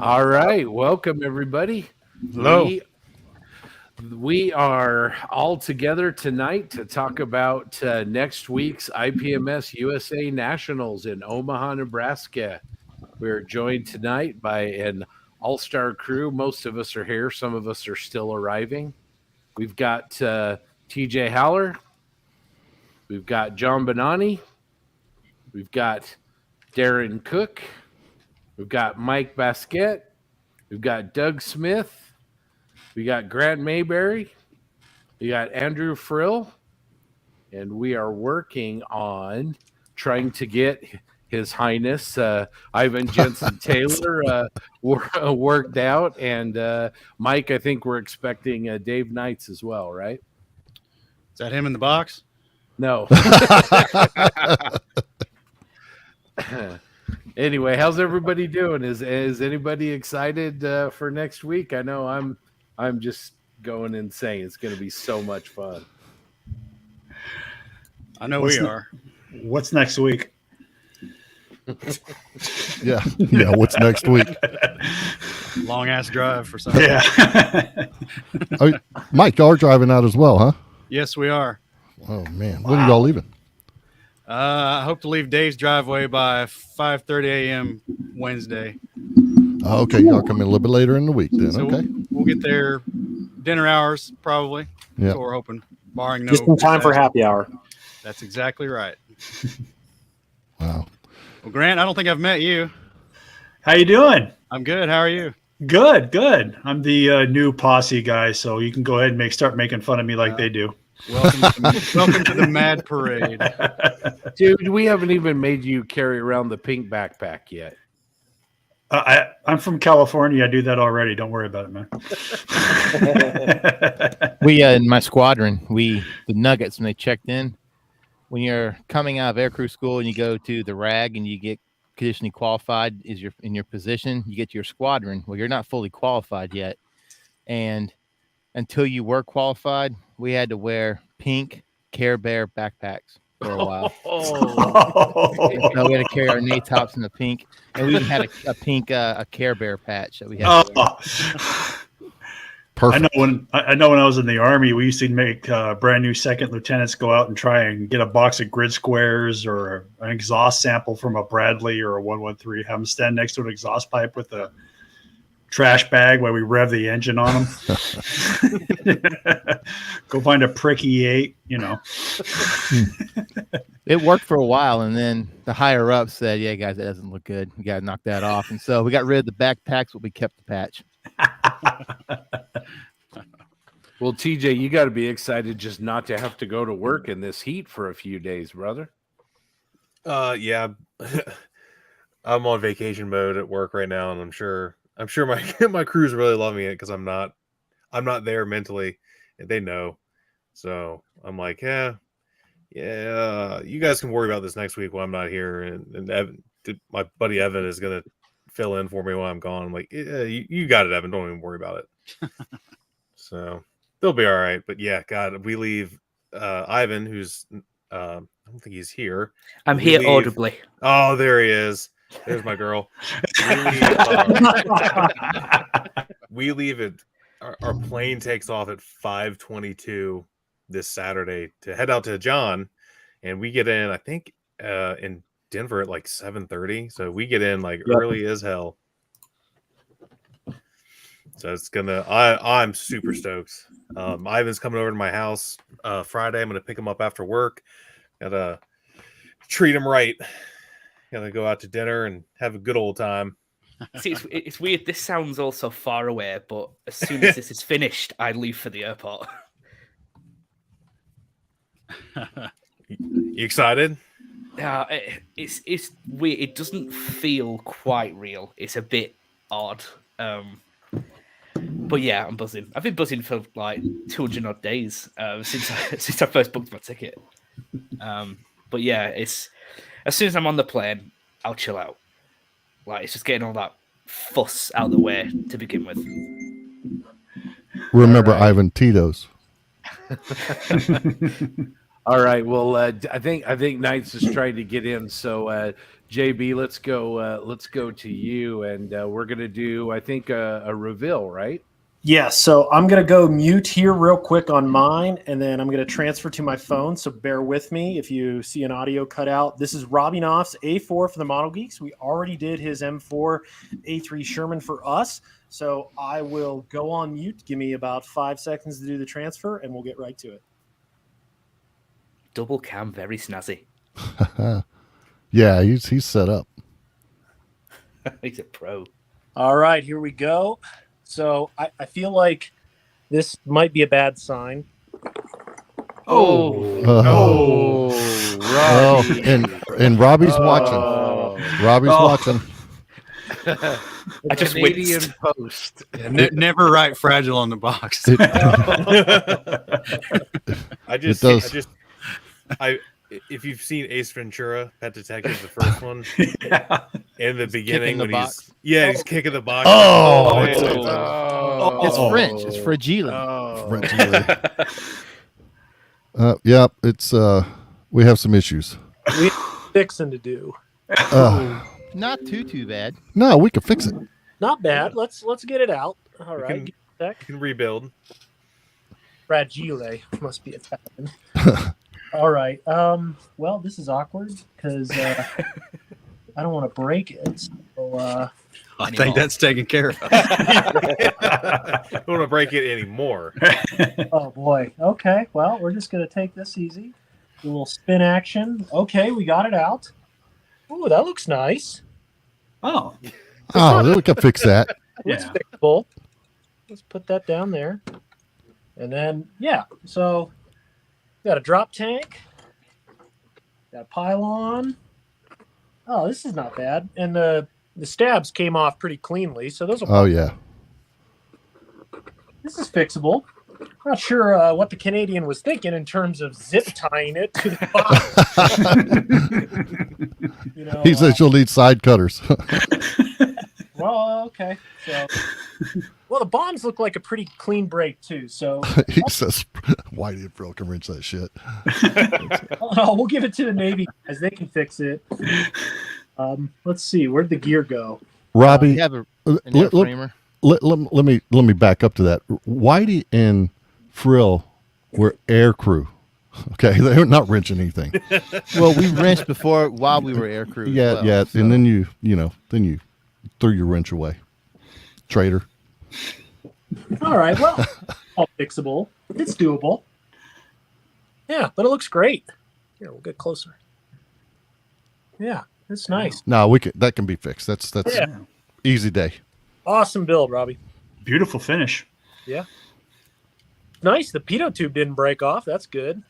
All right, welcome everybody. Hello. We are all together tonight to talk about next week's IPMS USA Nationals in Omaha, Nebraska. We're joined tonight by an all-star crew. Most of us are here. Some of us are still arriving. We've got TJ Haller. We've got John Bonani. We've got Darren Cook. We've got Mike Basquette. We've got Doug Smith. We got Grant Mayberry. We got Andrew Frill. And we are working on trying to get His Highness Ivan Jensen Taylor worked out. And Mike, I think we're expecting Dave Knights as well, right? Is that him in the box? No. Anyway, how's everybody doing? Is anybody excited for next week? I know I'm just going insane. It's going to be so much fun. I know we are. What's next week? Yeah. What's next week? Long ass drive for something. Yeah. Mike, y'all are driving out as well, huh? Yes, we are. Oh man, when are y'all leaving? I hope to leave Dave's driveway by 5:30 a.m. Wednesday. Okay, y'all coming a little bit later in the week then. So Okay. we'll get there dinner hours probably. Yeah. So we're hoping, barring no. Just in time for happy hour. That's exactly right. Wow. Well, Grant, I don't think I've met you. How you doing? I'm good. How are you? Good. I'm the new posse guy, so you can go ahead and start making fun of me like they do. Welcome to the Mad Parade. Dude, we haven't even made you carry around the pink backpack yet. I'm from California. I do that already. Don't worry about it, man. We in my squadron, the Nuggets, when they checked in, when you're coming out of aircrew school and you go to the RAG and you get conditionally qualified in your position, you get to your squadron. Well, you're not fully qualified yet, and until you were qualified, we had to wear pink Care Bear backpacks for a while. So we had to carry our knee tops in the pink, and we even had a pink a Care Bear patch that we had to wear. Perfect. I know when I was in the Army, we used to make brand new second lieutenants go out and try and get a box of grid squares or an exhaust sample from a Bradley or a 113, have them stand next to an exhaust pipe with a trash bag while we rev the engine on them. Go find a prick E8, It worked for a while, and then the higher up said, "Yeah, guys, that doesn't look good. We got to knock that off." And so we got rid of the backpacks, but we kept the patch. Well, TJ, you got to be excited just not to have to go to work in this heat for a few days, brother. Yeah. I'm on vacation mode at work right now, and I'm sure my crews really loving it because I'm not there mentally, and they know. So I'm like, yeah, you guys can worry about this next week while I'm not here, and Evan, my buddy Evan is gonna fill in for me while I'm gone. I'm like, yeah, you got it, Evan. Don't even worry about it. So they'll be all right. But yeah, God, we leave Ivan, who's I don't think he's here. I'm here audibly. Oh, there he is. There's my girl. We leave it. Our plane takes off at 5:22 this Saturday to head out to John, and we get in, I think, in Denver at like 7:30. So we get in like early as hell. So it's gonna. I'm super stoked. Ivan's coming over to my house Friday. I'm gonna pick him up after work. Gotta treat him right. Gonna go out to dinner and have a good old time. See, it's weird. This sounds all so far away, but as soon as this is finished, I leave for the airport. You excited? It's weird. It doesn't feel quite real. It's a bit odd. But yeah, I'm buzzing. I've been buzzing for like 200 odd days since I first booked my ticket. But yeah, it's as soon as I'm on the plane, I'll chill out. Like it's just getting all that fuss out of the way to begin with. Remember Ivan Tito's. All right. Well, I think Knights is trying to get in. So, JB, let's go to you, and we're gonna do, I think, a reveal, right? Yeah, so I'm going to go mute here real quick on mine, and then I'm going to transfer to my phone, so bear with me if you see an audio cut out. This is Robbie Knopf's A4 for the Model Geeks. We already did his M4 A3 Sherman for us, so I will go on mute. Give me about 5 seconds to do the transfer, and we'll get right to it. Double cam, very snazzy. Yeah, he's set up. He's a pro. All right, here we go. So I feel like this might be a bad sign. Oh, Oh, and Robbie's watching. Robbie's watching. I just Canadian winced. Post. Never write fragile on the box. If you've seen Ace Ventura, Pet Detective, the first one, in the beginning the when box. he's kicking the box. Oh, It's French. It's fragile. Yeah, it's we have some issues. We have fixing to do. Not too bad. No, we can fix it. Not bad. Let's get it out. All You right. can- Give me a sec. You can rebuild. Fragile must be Italian. All right. Well, this is awkward because I don't want to break it. So, I think that's taken care of. I don't want to break it anymore. oh boy. Okay. Well, we're just gonna take this easy. A little spin action. Okay, we got it out. Ooh, that looks nice. Oh, Oh, we can fix that. It's yeah. fixable. Let's put that down there. And then, yeah. So, got a drop tank. Got a pylon. Oh, this is not bad. And the stabs came off pretty cleanly. So those are. Oh yeah. This is fixable. Not sure what the Canadian was thinking in terms of zip tying it to the box. You know, He says you'll need side cutters. well, okay. So, well, the bonds look like a pretty clean break too. So, He says Whitey and Frill can wrench that shit. oh, we'll give it to the Navy as they can fix it. Let's see, where'd the gear go? Robbie, We have an let, airframer. let me back up to that. Whitey and Frill were air crew. Okay, they were not wrenching anything. Well, we wrenched before while we were air crew. as Yeah, well, yeah, so- and then you threw your wrench away. Traitor. All right, well, all fixable. It's doable. Yeah, but it looks great. Here, we'll get closer. Yeah, it's nice. No, that can be fixed. That's Yeah. easy day. Awesome build, Robbie. Beautiful finish. Nice. The pitot tube didn't break off. That's good.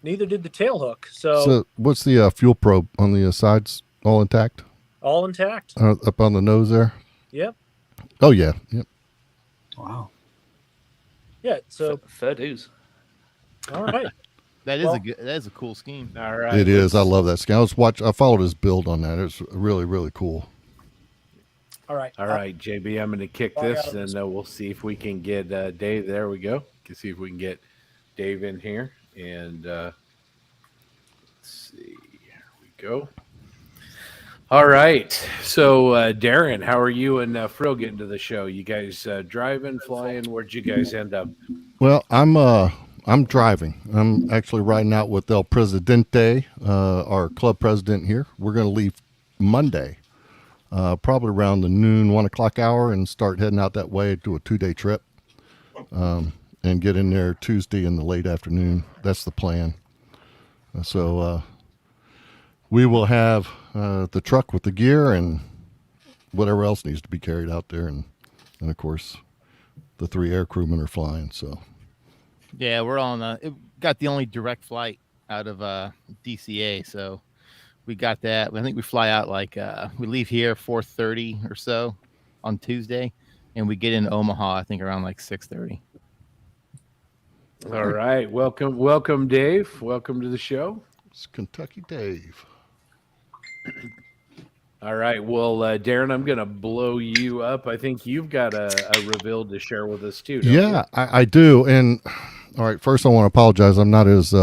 Neither did the tail hook. So, So what's the fuel probe on the sides? All intact? all intact. Up on the nose there? Yep. Oh yeah. Yep. Wow. Yeah. So, Fair dues. all right. That is Well- that is a cool scheme. All right. It is. I love that skin. I followed his build on that. It's really, really cool. All right. All right, JB, I'm going to kick Oh, I this, got it. and we'll see if we can get Dave. There we go. Can see if we can get Dave in here, and let's see. Here we go. All right. So, Darren, how are you and Frill getting to the show? You guys driving, flying? Where'd you guys end up? Well, I'm driving. I'm actually riding out with El Presidente, our club president here. We're going to leave Monday, probably around the noon, 1 o'clock hour, and start heading out that way, do a 2-day trip, and get in there Tuesday in the late afternoon. That's the plan. So we will have the truck with the gear and whatever else needs to be carried out there, and of course the 3 air crewmen are flying. So Yeah, we're on. Got the only direct flight out of DCA, so we got that. I think we fly out we leave here 4:30 or so on Tuesday, and we get in Omaha I think around 6:30. All right. Welcome, Dave. Welcome to the show. it's Kentucky Dave. All right. Well, Darren, I'm going to blow you up. I think you've got a reveal to share with us too. Don't Yeah, I do. And all right, first I want to apologize. I'm not as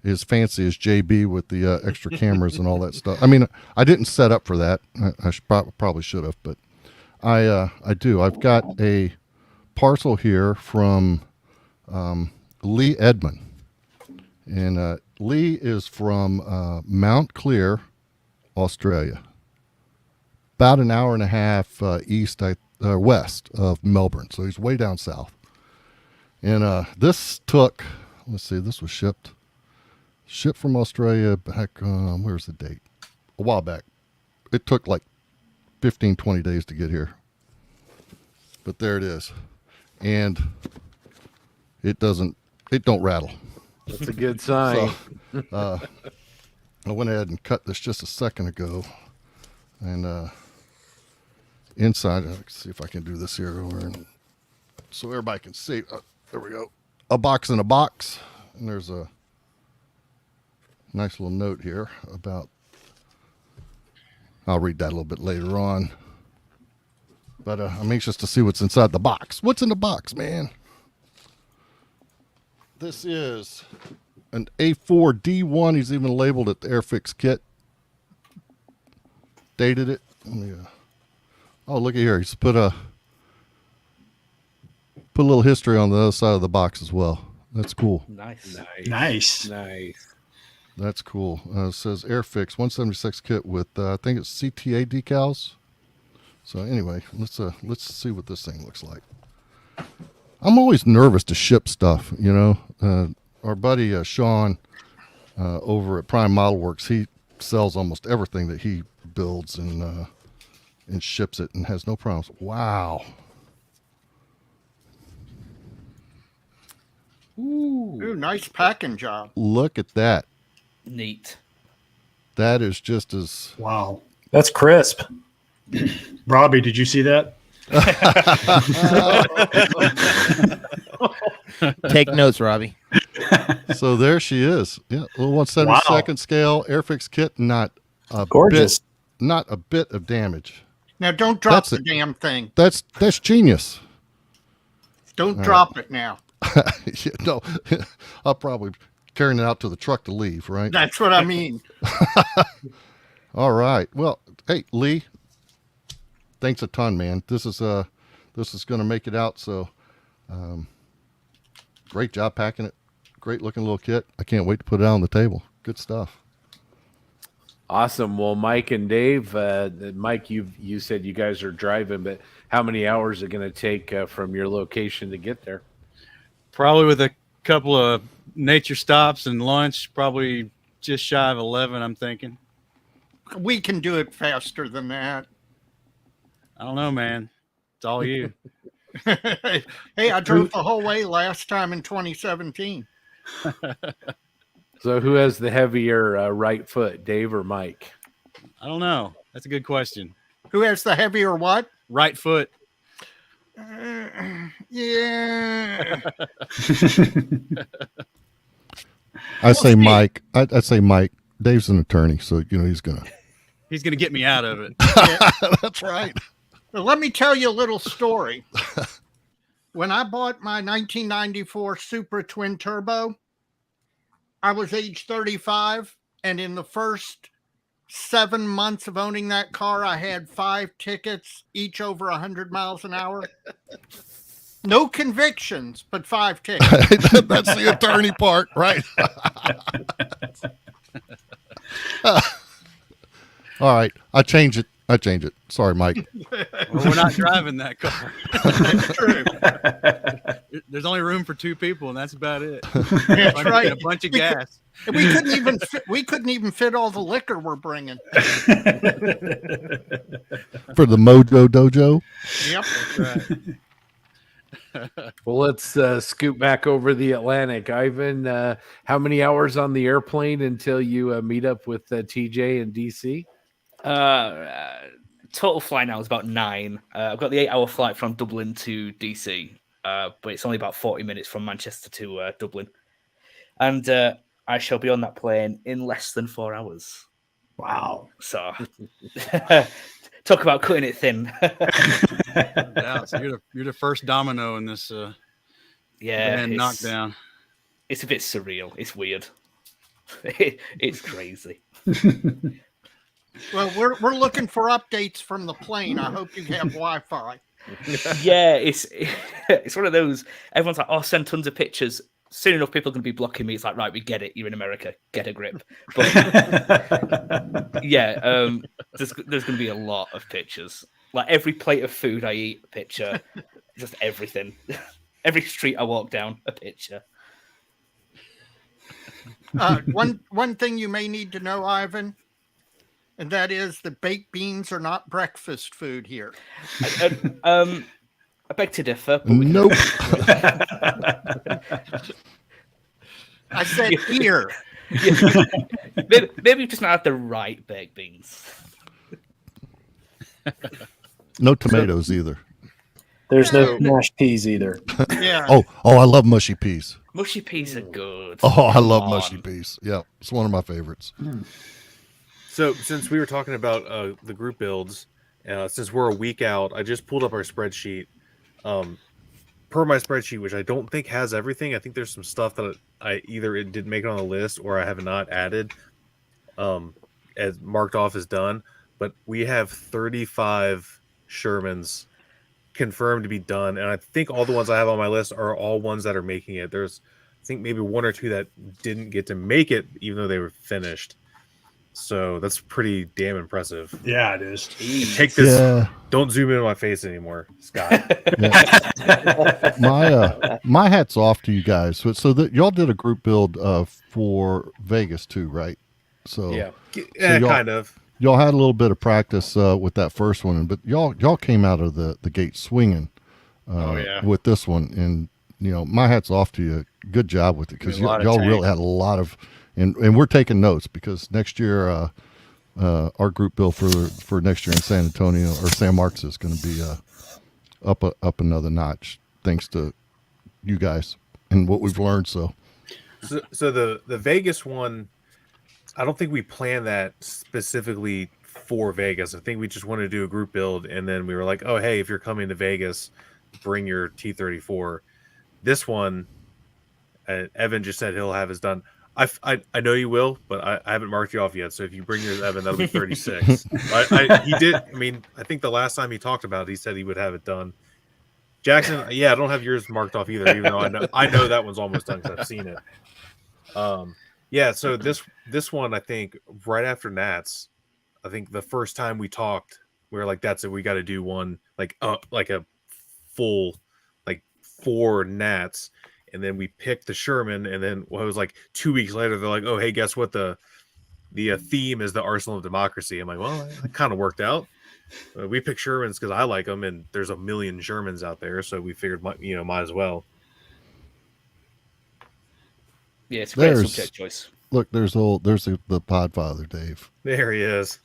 as fancy as JB with the extra cameras and all that stuff. I mean, I didn't set up for that. I probably should have, but I do. I've got a parcel here from Lee Edmond, and Lee is from Mount Clear, Australia, about an hour and a half west of Melbourne. So he's way down south. And this took, let's see, this was shipped from Australia back, where's the date? A while back. It took like 15, 20 days to get here. But there it is. And it don't rattle. That's a good sign. So, I went ahead and cut this just a second ago. And inside, let's see if I can do this here over and so everybody can see. There we go. A box in a box. And there's a nice little note here about, I'll read that a little bit later on. But I'm anxious to see what's inside the box. What's in the box, man? This is an A4D1. He's even labeled it the Airfix kit. Dated it. Oh, look at here. He's put a little history on the other side of the box as well. That's cool. Nice. Nice. That's cool. It says Airfix 176 kit with I think it's CTA decals. So anyway, let's see what this thing looks like. I'm always nervous to ship stuff. You know, our buddy Sean over at Prime Model Works, he sells almost everything that he builds and ships it and has no problems. Wow. Ooh, nice packing job. Look at that. Neat. That is just as Wow. That's crisp. Robbie, did you see that? Take notes, Robbie. So there she is. Yeah, little 1/72 scale Airfix kit. Not a Gorgeous. not a bit of damage. Now, don't drop That's the it. damn thing. That's genius. Don't drop it now. Yeah, no, I'll probably carrying it out to the truck to leave. Right. That's what I mean. All right. Well, hey Lee, thanks a ton, man. This is going to make it out. So, great job packing it. Great looking little kit. I can't wait to put it out on the table. Good stuff. Awesome. Well, Mike and Dave, Mike, you said you guys are driving, but how many hours is it going to take from your location to get there? Probably with a couple of nature stops and lunch, probably just shy of 11, I'm thinking. We can do it faster than that. I don't know, man. It's all you. Hey, I drove the whole way last time in 2017. So who has the heavier right foot, Dave or Mike? I don't know. That's a good question. Who has the heavier what? Right foot. Yeah. I say see. Mike. I say Mike. Dave's an attorney, so you know he's gonna. He's going to get me out of it. That's right. Well, let me tell you a little story. When I bought my 1994 Supra Twin Turbo, I was age 35, and in the first 7 months of owning that car, I had 5 tickets, each over 100 miles an hour. No convictions, but 5 tickets. That's the attorney part, right? All right, I change it. Sorry, Mike. Well, we're not driving that car. That's true. There's only room for 2 people, and that's about it. That's right. A bunch of gas. We couldn't even fit all the liquor we're bringing. For the Mojo Dojo. Yep. That's right. Well, let's scoot back over the Atlantic. Ivan, how many hours on the airplane until you meet up with TJ in DC? Total flight now is about 9. I've got the 8-hour flight from Dublin to DC, but it's only about 40 minutes from Manchester to Dublin. And I shall be on that plane in less than 4 hours. Wow. So, talk about cutting it thin. Yeah, so you're the first domino in this Yeah, band knockdown. It's a bit surreal. It's weird. It's crazy. Well, we're looking for updates from the plane. I hope you have Wi-Fi. Yeah, it's one of those. Everyone's like, "Oh, send tons of pictures." Soon enough, people are going to be blocking me. It's like, right, we get it. You're in America. Get a grip. But yeah, there's going to be a lot of pictures. Like every plate of food I eat, a picture. Just everything. Every street I walk down, a picture. One thing you may need to know, Ivan, and that is that baked beans are not breakfast food here. I beg to differ. But Nope. I said here. Yeah. Maybe we just not have the right baked beans. No tomatoes either. There's no mashed peas either. Yeah. Oh, I love mushy peas. Mushy peas are good. Oh, I love Come mushy on. peas. Yeah, it's one of my favorites. So since we were talking about the group builds, since we're a week out, I just pulled up our spreadsheet. Per my spreadsheet, which I don't think has everything. I think there's some stuff that I either it didn't make it on the list or I have not added as marked off as done. But we have 35 Shermans confirmed to be done, and I think all the ones I have on my list are all ones that are making it. There's, I think, maybe one or two that didn't get to make it, even though they were finished. So that's pretty damn impressive. Yeah, it is. Take this. Yeah. Don't zoom in on my face anymore, Scott. My hat's off to you guys. So that y'all did a group build for Vegas too, right? So Yeah, y'all- kind of. Y'all had a little bit of practice with that first one, but y'all came out of the gate swinging with this one, and my hat's off to you. Good job with it, because y'all really had a lot of, and we're taking notes, because next year our group build for next year in San Antonio or San Marcos is going to be up another notch, thanks to you guys and what we've learned. So the Vegas one, I don't think we planned that specifically for Vegas. I think we just wanted to do a group build, and then we were like, oh, hey, if you're coming to Vegas, bring your T-34. This one, Evan just said he'll have his done. I know you will, but I haven't marked you off yet. So if you bring yours, Evan, that'll be 36. He did. I mean, I think the last time he talked about it, he said he would have it done. Jackson, yeah, I don't have yours marked off either, even though I know that one's almost done because I've seen it. Yeah, so this one, I think right after Nats, I think the first time we talked, we were like, that's it, we got to do one like a full 4 Nats, and then we picked the Sherman, and then it was like 2 weeks later, they're like, oh, hey, guess what, the theme is the Arsenal of Democracy. I'm like, well, that kind of worked out. We picked Shermans because I like them, and there's a million Shermans out there, so we figured, might as well. Yeah, it's a great subject choice. Look, there's the Podfather, Dave. There he is.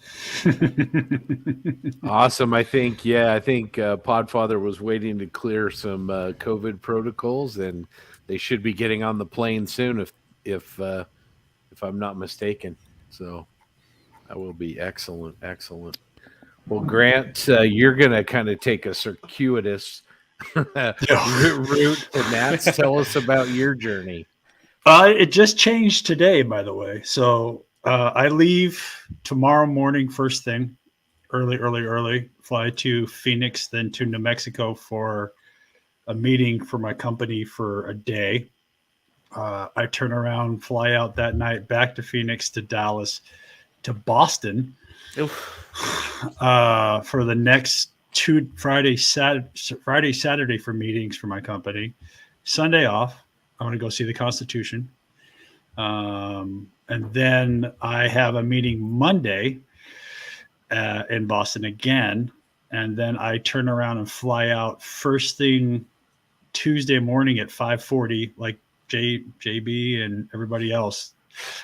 Awesome. I think Podfather was waiting to clear some COVID protocols, and they should be getting on the plane soon if I'm not mistaken. So that will be excellent. Well, Grant, you're going to kind of take a circuitous route to Nats. Tell us about your journey. It just changed today, by the way. So I leave tomorrow morning, first thing, early, fly to Phoenix, then to New Mexico for a meeting for my company for a day. I turn around, fly out that night, back to Phoenix, to Dallas, to Boston for the next 2 Friday, Saturday for meetings for my company. Sunday off. I want to go see the Constitution. And then I have a meeting Monday in Boston again. And then I turn around and fly out first thing Tuesday morning at 5:40, like JB and everybody else.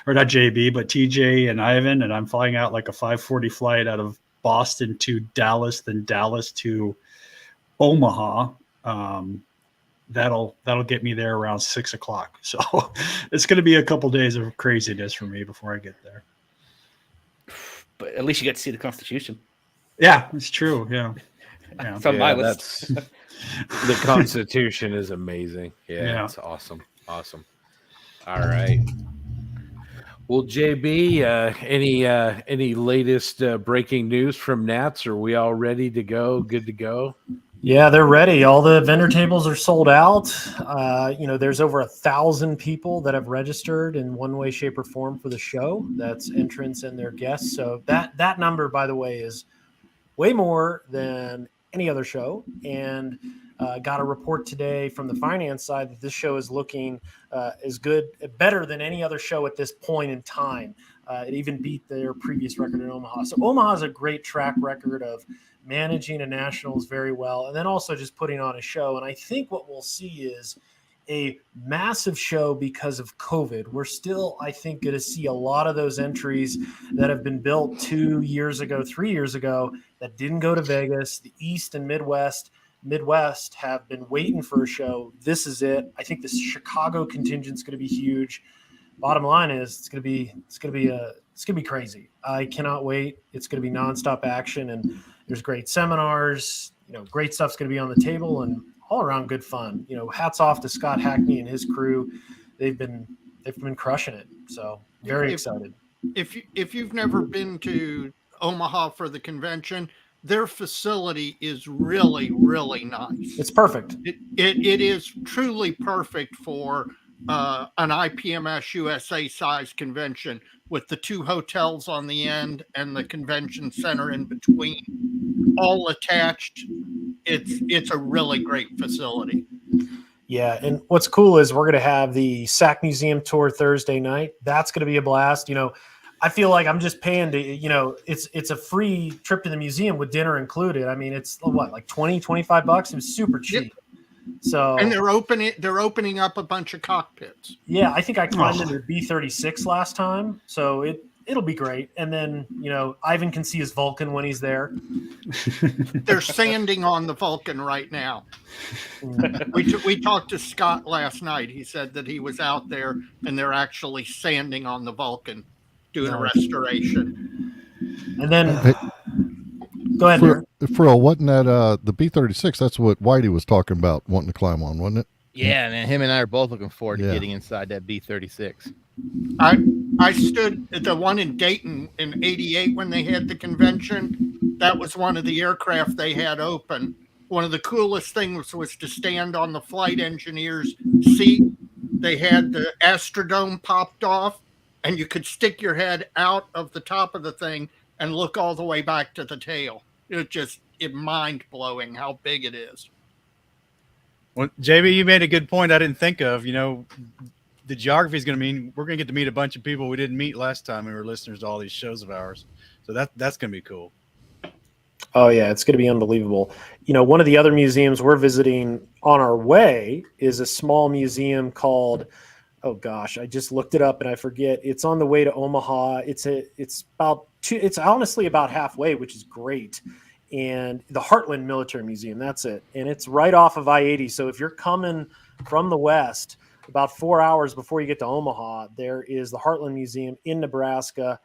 Or not JB, but TJ and Ivan. And I'm flying out like a 5:40 flight out of Boston to Dallas, then Dallas to Omaha. That'll get me there around 6 o'clock. So it's going to be a couple days of craziness for me before I get there. But at least you get to see the Constitution. Yeah, it's true. Yeah. It's on my list. The Constitution is amazing. Yeah, it's awesome. All right. Well, JB, any latest breaking news from Nats? Are we all ready to go? Good to go? Yeah, they're ready. All the vendor tables are sold out. There's over 1,000 people that have registered in one way, shape, or form for the show. That's entrants and their guests. So that number, by the way, is way more than any other show. And got a report today from the finance side that this show is looking as good, better than any other show at this point in time. It even beat their previous record in Omaha. So Omaha has a great track record of managing a nationals very well, and then also just putting on a show. And I think what we'll see is a massive show because of COVID. We're still, I think, going to see a lot of those entries that have been built 2 years ago, 3 years ago, that didn't go to Vegas. The East and Midwest have been waiting for a show. This is it. I think the Chicago contingent is going to be huge. Bottom line is it's going to be crazy. I cannot wait. It's going to be nonstop action, and there's great seminars. Great stuff's going to be on the table, and all around good fun. Hats off to Scott Hackney and his crew. They've been crushing it. So very excited. If you've never been to Omaha for the convention, their facility is really, really nice. It's perfect. It is truly perfect for an IPMS USA size convention, with the 2 hotels on the end and the convention center in between, all attached. It's a really great facility. Yeah, and what's cool is we're going to have the SAC Museum tour Thursday night. That's going to be a blast. I feel like I'm just paying to, it's a free trip to the museum with dinner included. I mean, it's like $20-$25. It was super cheap. Yep. So, and they're opening up a bunch of cockpits. Yeah, I think I climbed into B-36 last time, so it'll be great. And then Ivan can see his Vulcan when he's there. They're sanding on the Vulcan right now. We talked to Scott last night. He said that he was out there and they're actually sanding on the Vulcan, doing a restoration. And then go ahead, Darren. Frill, wasn't that the B-36? That's what Whitey was talking about, wanting to climb on, wasn't it? Yeah, man. Him and I are both looking forward to getting inside that B-36. I stood at the one in Dayton in '88 when they had the convention. That was one of the aircraft they had open. One of the coolest things was to stand on the flight engineer's seat. They had the Astrodome popped off, and you could stick your head out of the top of the thing and look all the way back to the tail. It's mind-blowing how big it is. Well, JB, you made a good point I didn't think of. The geography is going to mean we're going to get to meet a bunch of people we didn't meet last time we were listeners to all these shows of ours. So that's going to be cool. Oh, yeah, it's going to be unbelievable. One of the other museums we're visiting on our way is a small museum called, oh gosh, I just looked it up and I forget. It's on the way to Omaha. It's honestly about halfway, which is great. And the Heartland Military Museum, that's it. And it's right off of I-80. So if you're coming from the west, about 4 hours before you get to Omaha, there is the Heartland Museum in Nebraska.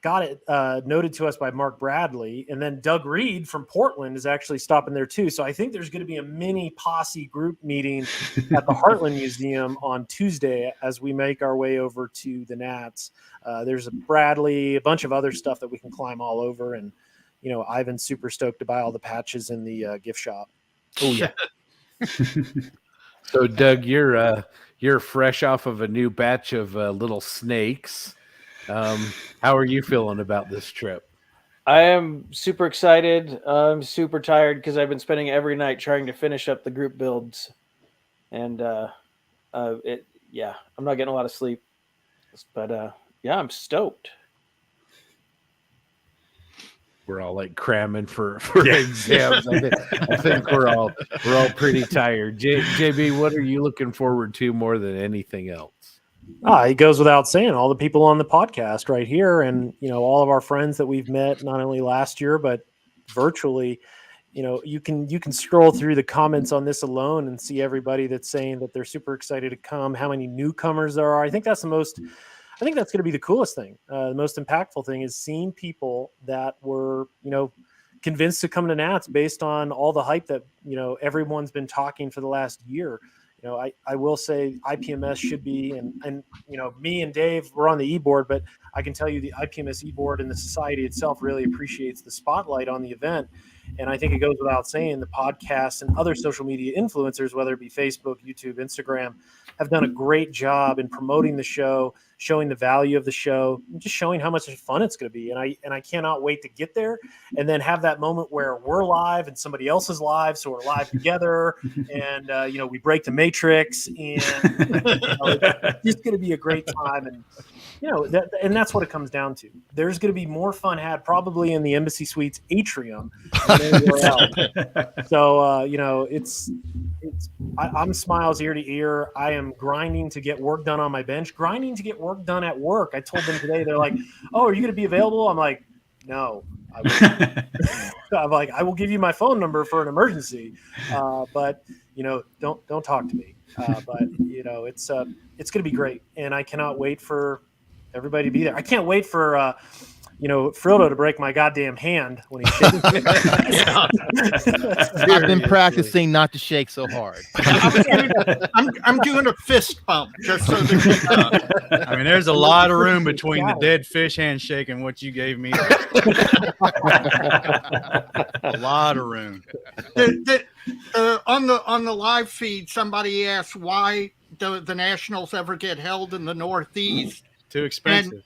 Got it noted to us by Mark Bradley. And then Doug Reed from Portland is actually stopping there too. So I think there's going to be a mini posse group meeting at the Heartland Museum on Tuesday as we make our way over to the Nats. There's a Bradley, a bunch of other stuff that we can climb all over. And, Ivan's super stoked to buy all the patches in the gift shop. Oh, yeah. So, Doug, you're fresh off of a new batch of little snakes. How are you feeling about this trip? I am super excited. I'm super tired because I've been spending every night trying to finish up the group builds, and I'm not getting a lot of sleep. But I'm stoked. We're all like cramming for exams. I think we're all pretty tired. JB, what are you looking forward to more than anything else? It goes without saying, all the people on the podcast right here, and all of our friends that we've met not only last year but virtually. You can scroll through the comments on this alone and see everybody that's saying that they're super excited to come. How many newcomers there are? I think that's going to be the coolest thing. The most impactful thing is seeing people that were convinced to come to Nats based on all the hype that everyone's been talking for the last year. I will say IPMS should be, and me and Dave, we're on the e-board, but I can tell you the IPMS e-board and the society itself really appreciates the spotlight on the event. And I think it goes without saying the podcasts and other social media influencers, whether it be Facebook, YouTube, Instagram, have done a great job in promoting the show, showing the value of the show, and just showing how much fun it's going to be. And I cannot wait to get there and then have that moment where we're live and somebody else is live, so we're live together, and we break the matrix, and it's just going to be a great time. And and that's what it comes down to. There's going to be more fun had probably in the Embassy Suites atrium than anywhere else. So I'm smiles ear to ear. I am grinding to get work done on my bench, grinding to get work done at work. I told them today, they're like, "Oh, are you going to be available?" I'm like, "No, I won't." I'm like, "I will give you my phone number for an emergency, but don't talk to me." But it's going to be great, and I cannot wait for everybody to be there. I can't wait for Frodo to break my goddamn hand when he's shaking. I've been practicing not to shake so hard. I'm doing a fist bump just so that I mean, there's a lot of room between the dead fish handshake and what you gave me. A lot of room. On the live feed, somebody asked why the Nationals ever get held in the Northeast. Too expensive. And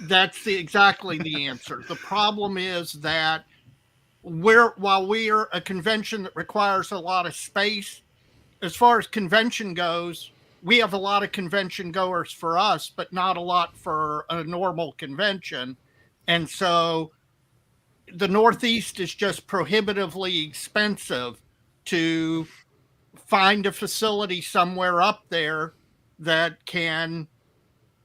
that's exactly the answer. The problem is that while we're a convention that requires a lot of space, as far as convention goes, we have a lot of convention goers for us, but not a lot for a normal convention. And so the Northeast is just prohibitively expensive to find a facility somewhere up there that can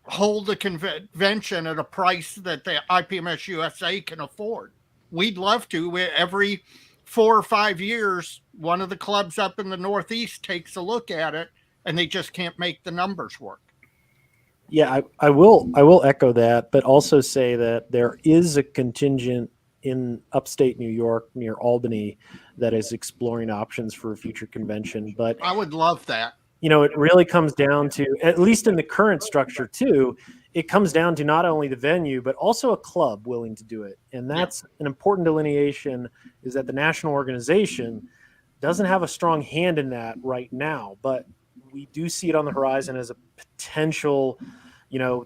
hold a convention at a price that the IPMS USA can afford. We'd love to. Every 4 or 5 years, one of the clubs up in the Northeast takes a look at it, and they just can't make the numbers work. Yeah, I will echo that, but also say that there is a contingent in upstate New York near Albany that is exploring options for a future convention. But I would love that. It really comes down to, at least in the current structure too, it comes down to not only the venue, but also a club willing to do it. And that's an important delineation, is that the national organization doesn't have a strong hand in that right now, but we do see it on the horizon as a potential,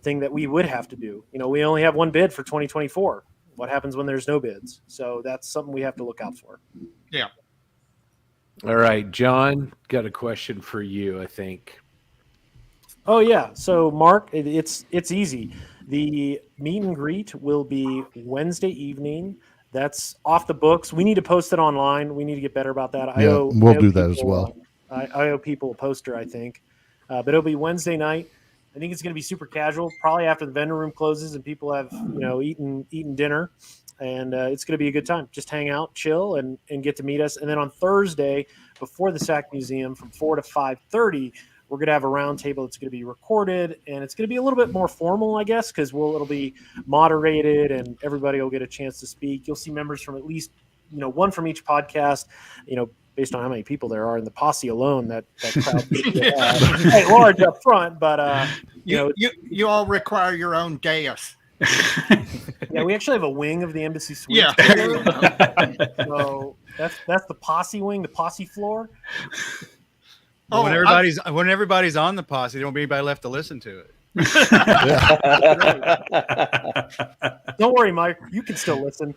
thing that we would have to do. We only have one bid for 2024. What happens when there's no bids? So that's something we have to look out for. Yeah. All right, John, got a question for you, I think. Oh yeah. So Mark, it's easy. The meet and greet will be Wednesday evening. That's off the books. We need to post it online. We need to get better about that. We'll do that as well. I owe people a poster, I think. But it'll be Wednesday night. I think it's going to be super casual, probably after the vendor room closes and people have, eaten dinner. And it's going to be a good time. Just hang out, chill, and get to meet us. And then on Thursday, before the SAC Museum, from 4 to 5:30, we're going to have a roundtable that's going to be recorded, and it's going to be a little bit more formal, I guess, because it'll be moderated, and everybody will get a chance to speak. You'll see members from at least, one from each podcast, based on how many people there are in the posse alone. That crowd large up front, but you all require your own dais. Yeah, we actually have a wing of the Embassy Suites. Yeah. So that's the posse wing, the posse floor. When everybody's on the posse, there won't be anybody left to listen to it. Don't worry, Mike. You can still listen.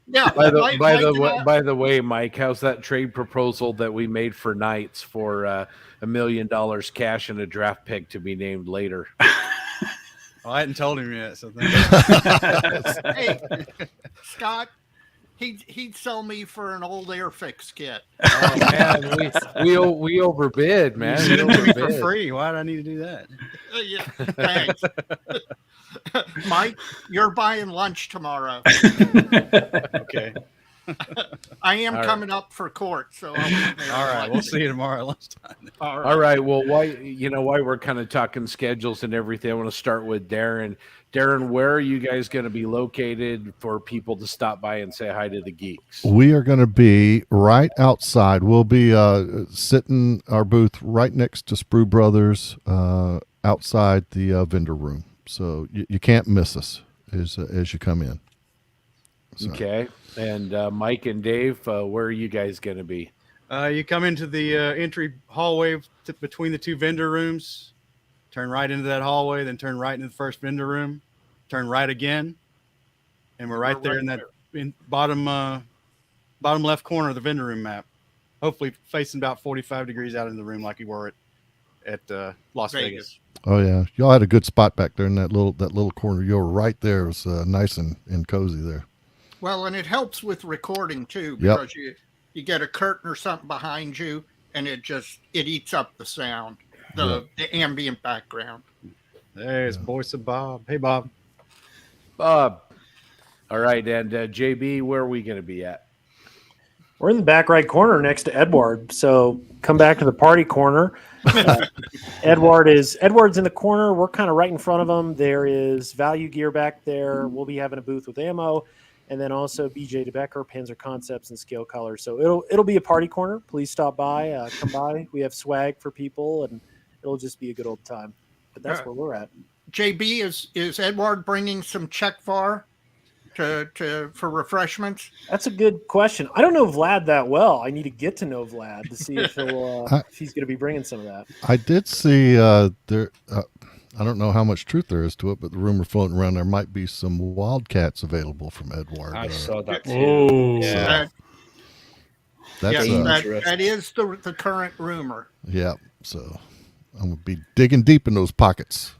Yeah. By the way, Mike, how's that trade proposal that we made for Knights for $1 million cash and a draft pick to be named later? Well, I hadn't told him yet. So hey, Scott, he'd sell me for an old Airfix kit. Oh man, we overbid, man. You sent it to me for free. Why do I need to do that? Yeah, thanks. Mike, you're buying lunch tomorrow. Okay. I am coming up for court, so I'll be there. All right, we'll see you tomorrow lunchtime. All right. Well, while we're kind of talking schedules and everything, I want to start with Darren. Darren, where are you guys going to be located for people to stop by and say hi to the geeks? We are going to be right outside. We'll be sitting our booth right next to Sprue Brothers outside the vendor room. So you can't miss us as you come in. So. Okay. And Mike and Dave, where are you guys going to be? You come into the entry hallway between the two vendor rooms, turn right into that hallway, then turn right into the first vendor room, turn right again, and we're right there in that bottom left corner of the vendor room map. Hopefully facing about 45 degrees out in the room like you were at Las Vegas. Oh yeah, y'all had a good spot back there in that little corner. You were right there. It was nice and cozy there. Well, and it helps with recording too, because you get a curtain or something behind you, and it eats up the sound, the ambient background. There's voice of Bob. Hey, Bob. Bob. All right, and JB, where are we going to be at? We're in the back right corner next to Edward. So come back to the party corner. Edward's in the corner. We're kind of right in front of him. There is Value Gear back there. We'll be having a booth with ammo, and then also BJ DeBecker, Panzer Concepts, and Scale Colors. So it'll be a party corner. Please stop by. Come by. We have swag for people, and it'll just be a good old time. But that's where we're at. JB, is Edward bringing some Czechvar for refreshments? That's a good question. I don't know Vlad that well. I need to get to know Vlad to see if he's going to be bringing some of that. I did see there. I don't know how much truth there is to it, but the rumor floating around there might be some Wildcats available from Edward. I saw that too. Oh, Yeah. That is the current rumor. Yeah, so I'm gonna be digging deep in those pockets.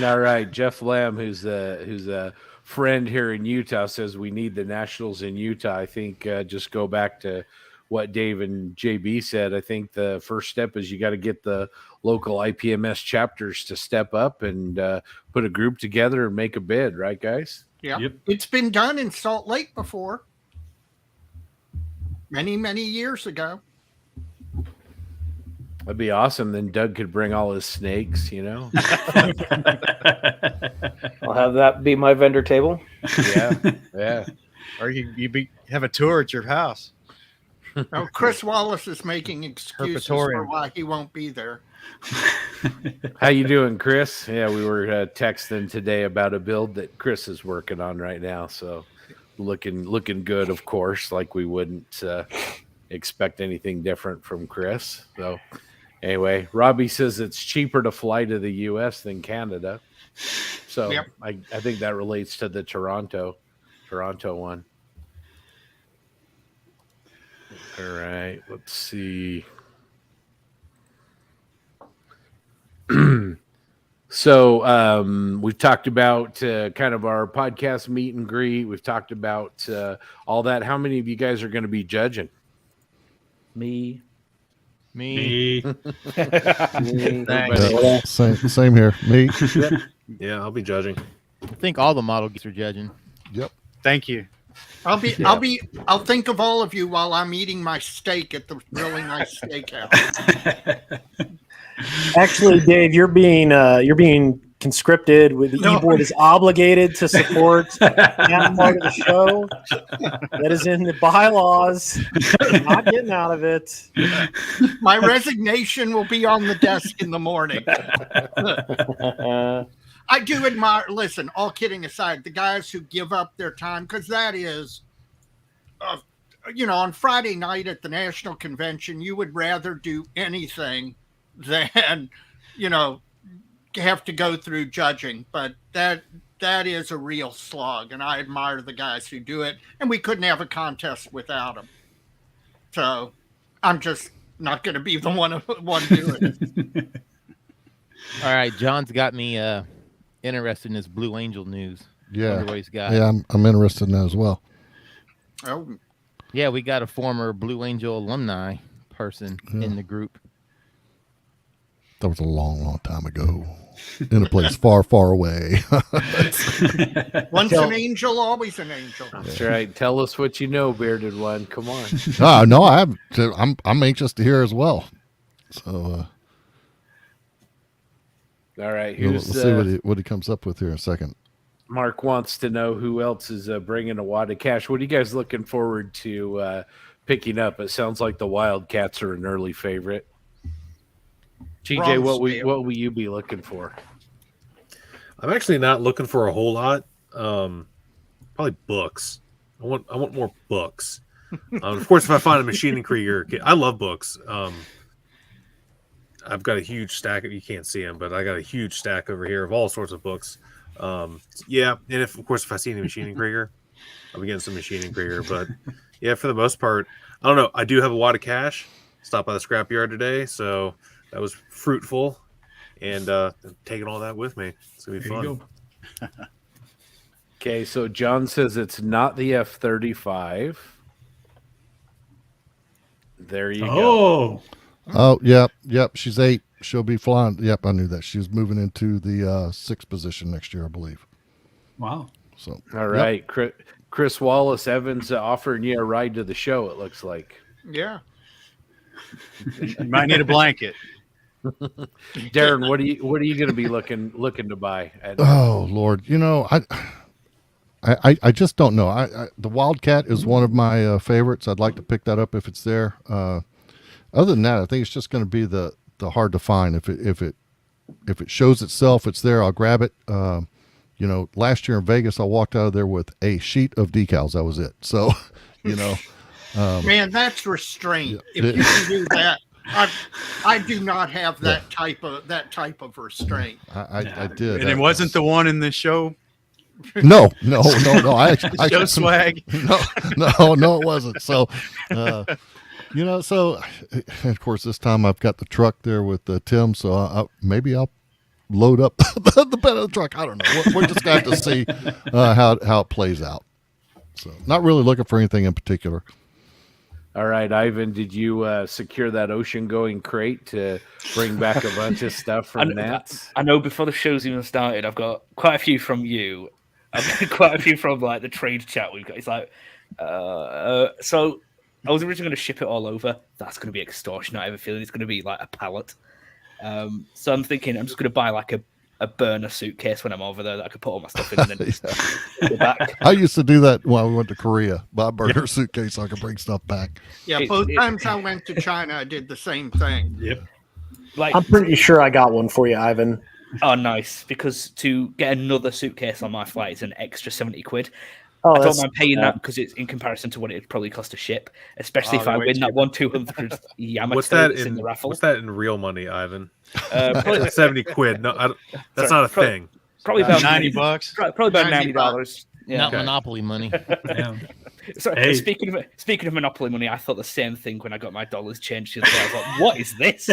All right, Jeff Lamb, who's a friend here in Utah, says we need the Nationals in Utah. I think just go back to what Dave and JB said. I think the first step is you got to get the local IPMS chapters to step up and put a group together and make a bid, right, guys? Yeah, It's been done in Salt Lake before, many years ago. That'd be awesome. Then Doug could bring all his snakes, you know. I'll have that be my vendor table. Yeah. Or you have a tour at your house. Oh, Chris Wallace is making excuses for why he won't be there. How you doing, Chris? Yeah, we were texting today about a build that Chris is working on right now. So looking good, of course, like we wouldn't expect anything different from Chris. So anyway, Robbie says it's cheaper to fly to the U.S. than Canada. So I think that relates to the Toronto one. All right, let's see. So we've talked about kind of our podcast meet and greet. We've talked about all that. How many of you guys are going to be judging? Me. Same here. Me. Yeah, I'll be judging. I think all the model geeks are judging. Yep. Thank you. I'll think of all of you while I'm eating my steak at the really nice steakhouse. Actually, Dave, you're being conscripted. With the E-board is obligated to support that part of the show. That is in the bylaws. Not getting out of it. My resignation will be on the desk in the morning. I do admire, listen, all kidding aside, the guys who give up their time, because that is, on Friday night at the National Convention, you would rather do anything than, have to go through judging. But that is a real slog, and I admire the guys who do it, and we couldn't have a contest without them. So I'm just not going to be the one doing it. All right, John's got me interested in this Blue Angel news. Yeah. What he's got. Yeah, I'm interested in that as well. Oh, Yeah, we got a former Blue Angel alumni person in the group. That was a long time ago in a place far away. Once an angel, always an angel. That's right. Tell us what you know, bearded one. Come on. No, I'm anxious to hear as well. So All right. We'll Who's see what he comes up with here in a second. Mark wants to know who else is bringing a wad of cash. What are you guys looking forward to picking up? It sounds like the Wildcats are an early favorite. TJ, what will you be looking for? I'm actually not looking for a whole lot. Probably books. I want more books. Of course, if I find a Maschinen Krieger, I love books. I've got a huge stack of, you can't see them, but I got a huge stack over here of all sorts of books. Yeah, and if I see any Maschinen Krieger, I'll be getting some Maschinen Krieger. But yeah, for the most part, I don't know. I do have a wad of cash. Stopped by the scrapyard today, so that was fruitful, and taking all that with me. It's gonna be fun. Okay, so John says it's not the F-35. There you go. Oh, yep. She's 8. She'll be flying. Yep, I knew that. She was moving into the 6th position next year, I believe. Wow. So, all right, Chris Wallace Evans offering you a ride to the show. It looks like. Yeah. You might need a blanket. Darren, what are you going to be looking to buy? Oh Lord, I just don't know. The Wildcat is one of my favorites. I'd like to pick that up if it's there. Other than that, I think it's just going to be the hard to find. If it shows itself, it's there. I'll grab it. Last year in Vegas, I walked out of there with a sheet of decals. That was it. So, man, that's restraint. Yeah, if you can do that, I do not have that type of restraint. I did, and it wasn't the one in the show. No. I actually show swag. No, it wasn't. So, so of course this time I've got the truck there with Tim. So maybe I'll load up the bed of the truck. I don't know. We're just going to have to see how it plays out. So, not really looking for anything in particular. All right, Ivan, did you secure that ocean-going crate to bring back a bunch of stuff from Nats? I know before the show's even started, I've got quite a few from you. I've got quite a few from like the trade chat we've got. It's like, so I was originally going to ship it all over. That's going to be extortion. I have a feeling it's going to be like a pallet. So I'm thinking I'm just going to buy like a burner suitcase when I'm over there that I could put all my stuff in and then just go back. I used to do that when we went to Korea. Buy a burner suitcase so I could bring stuff back. Yeah, both times I went to China, I did the same thing. Yep. I'm pretty sure I got one for you, Ivan. Oh, nice. Because to get another suitcase on my flight is an extra 70 quid. Oh, I don't mind paying that because it's in comparison to what it would probably cost to ship, especially if I win that 200 Yamato What's that in the raffle. What's that in real money, Ivan? Probably 70 quid. No, that's not a thing. Probably about $90. Probably about $90. Yeah. Not Monopoly money. So, Hey. speaking of Monopoly money, I thought the same thing when I got my dollars changed the other day. I was like, what is this?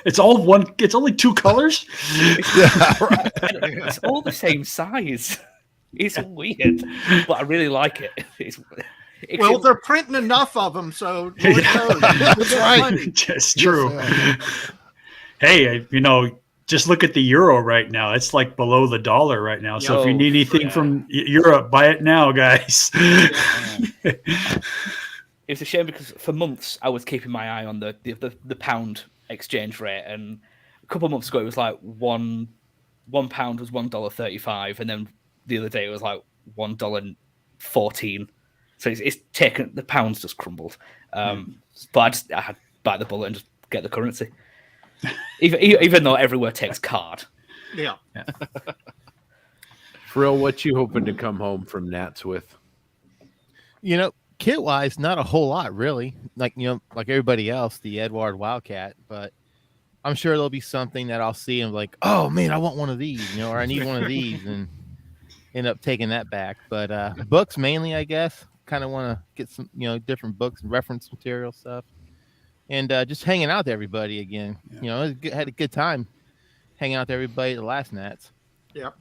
It's all one. It's only 2 colors. It's all the same size. It's weird, but I really like it. Well, they're printing enough of them, so Lord knows. That's right. It's true. Hey, just look at the euro right now. It's like below the dollar right now. So if you need anything from Europe, buy it now, guys. It's a shame because for months I was keeping my eye on the pound exchange rate, and a couple of months ago it was like one pound was $1.35, and then the other day it was like $1.14. So it's taken, the pound's just crumbled. But I had to bite the bullet and just get the currency. Even though everywhere takes card. Yeah. Frill, what you hoping to come home from Nats with? Kit wise, not a whole lot really. Like everybody else, the Edward Wildcat, but I'm sure there'll be something that I'll see and like, oh man, I want one of these, or I need one of these, and end up taking that back. But books mainly, I guess. Kind of want to get some, different books and reference material stuff. And just hanging out with everybody again. Had a good time hanging out with everybody at the last Nats. Yep.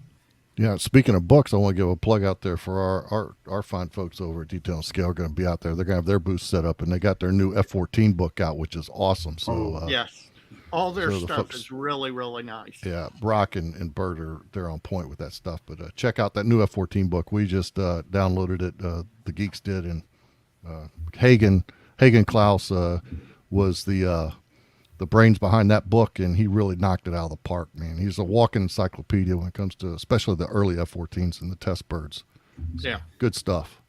Yeah, speaking of books, I want to give a plug out there for our fine folks over at Detail and Scale. Are going to be out there. They're going to have their booth set up, and they got their new F-14 book out, which is awesome. So yes, all their the stuff folks, is really, really nice. Yeah, Brock and Bert they're on point with that stuff. But check out that new F-14 book. We just downloaded it. The Geeks did, and Hagen Klaus was the the brains behind that book, and he really knocked it out of the park, man. He's a walking encyclopedia when it comes to especially the early F-14s and the test birds. So, Yeah. good stuff.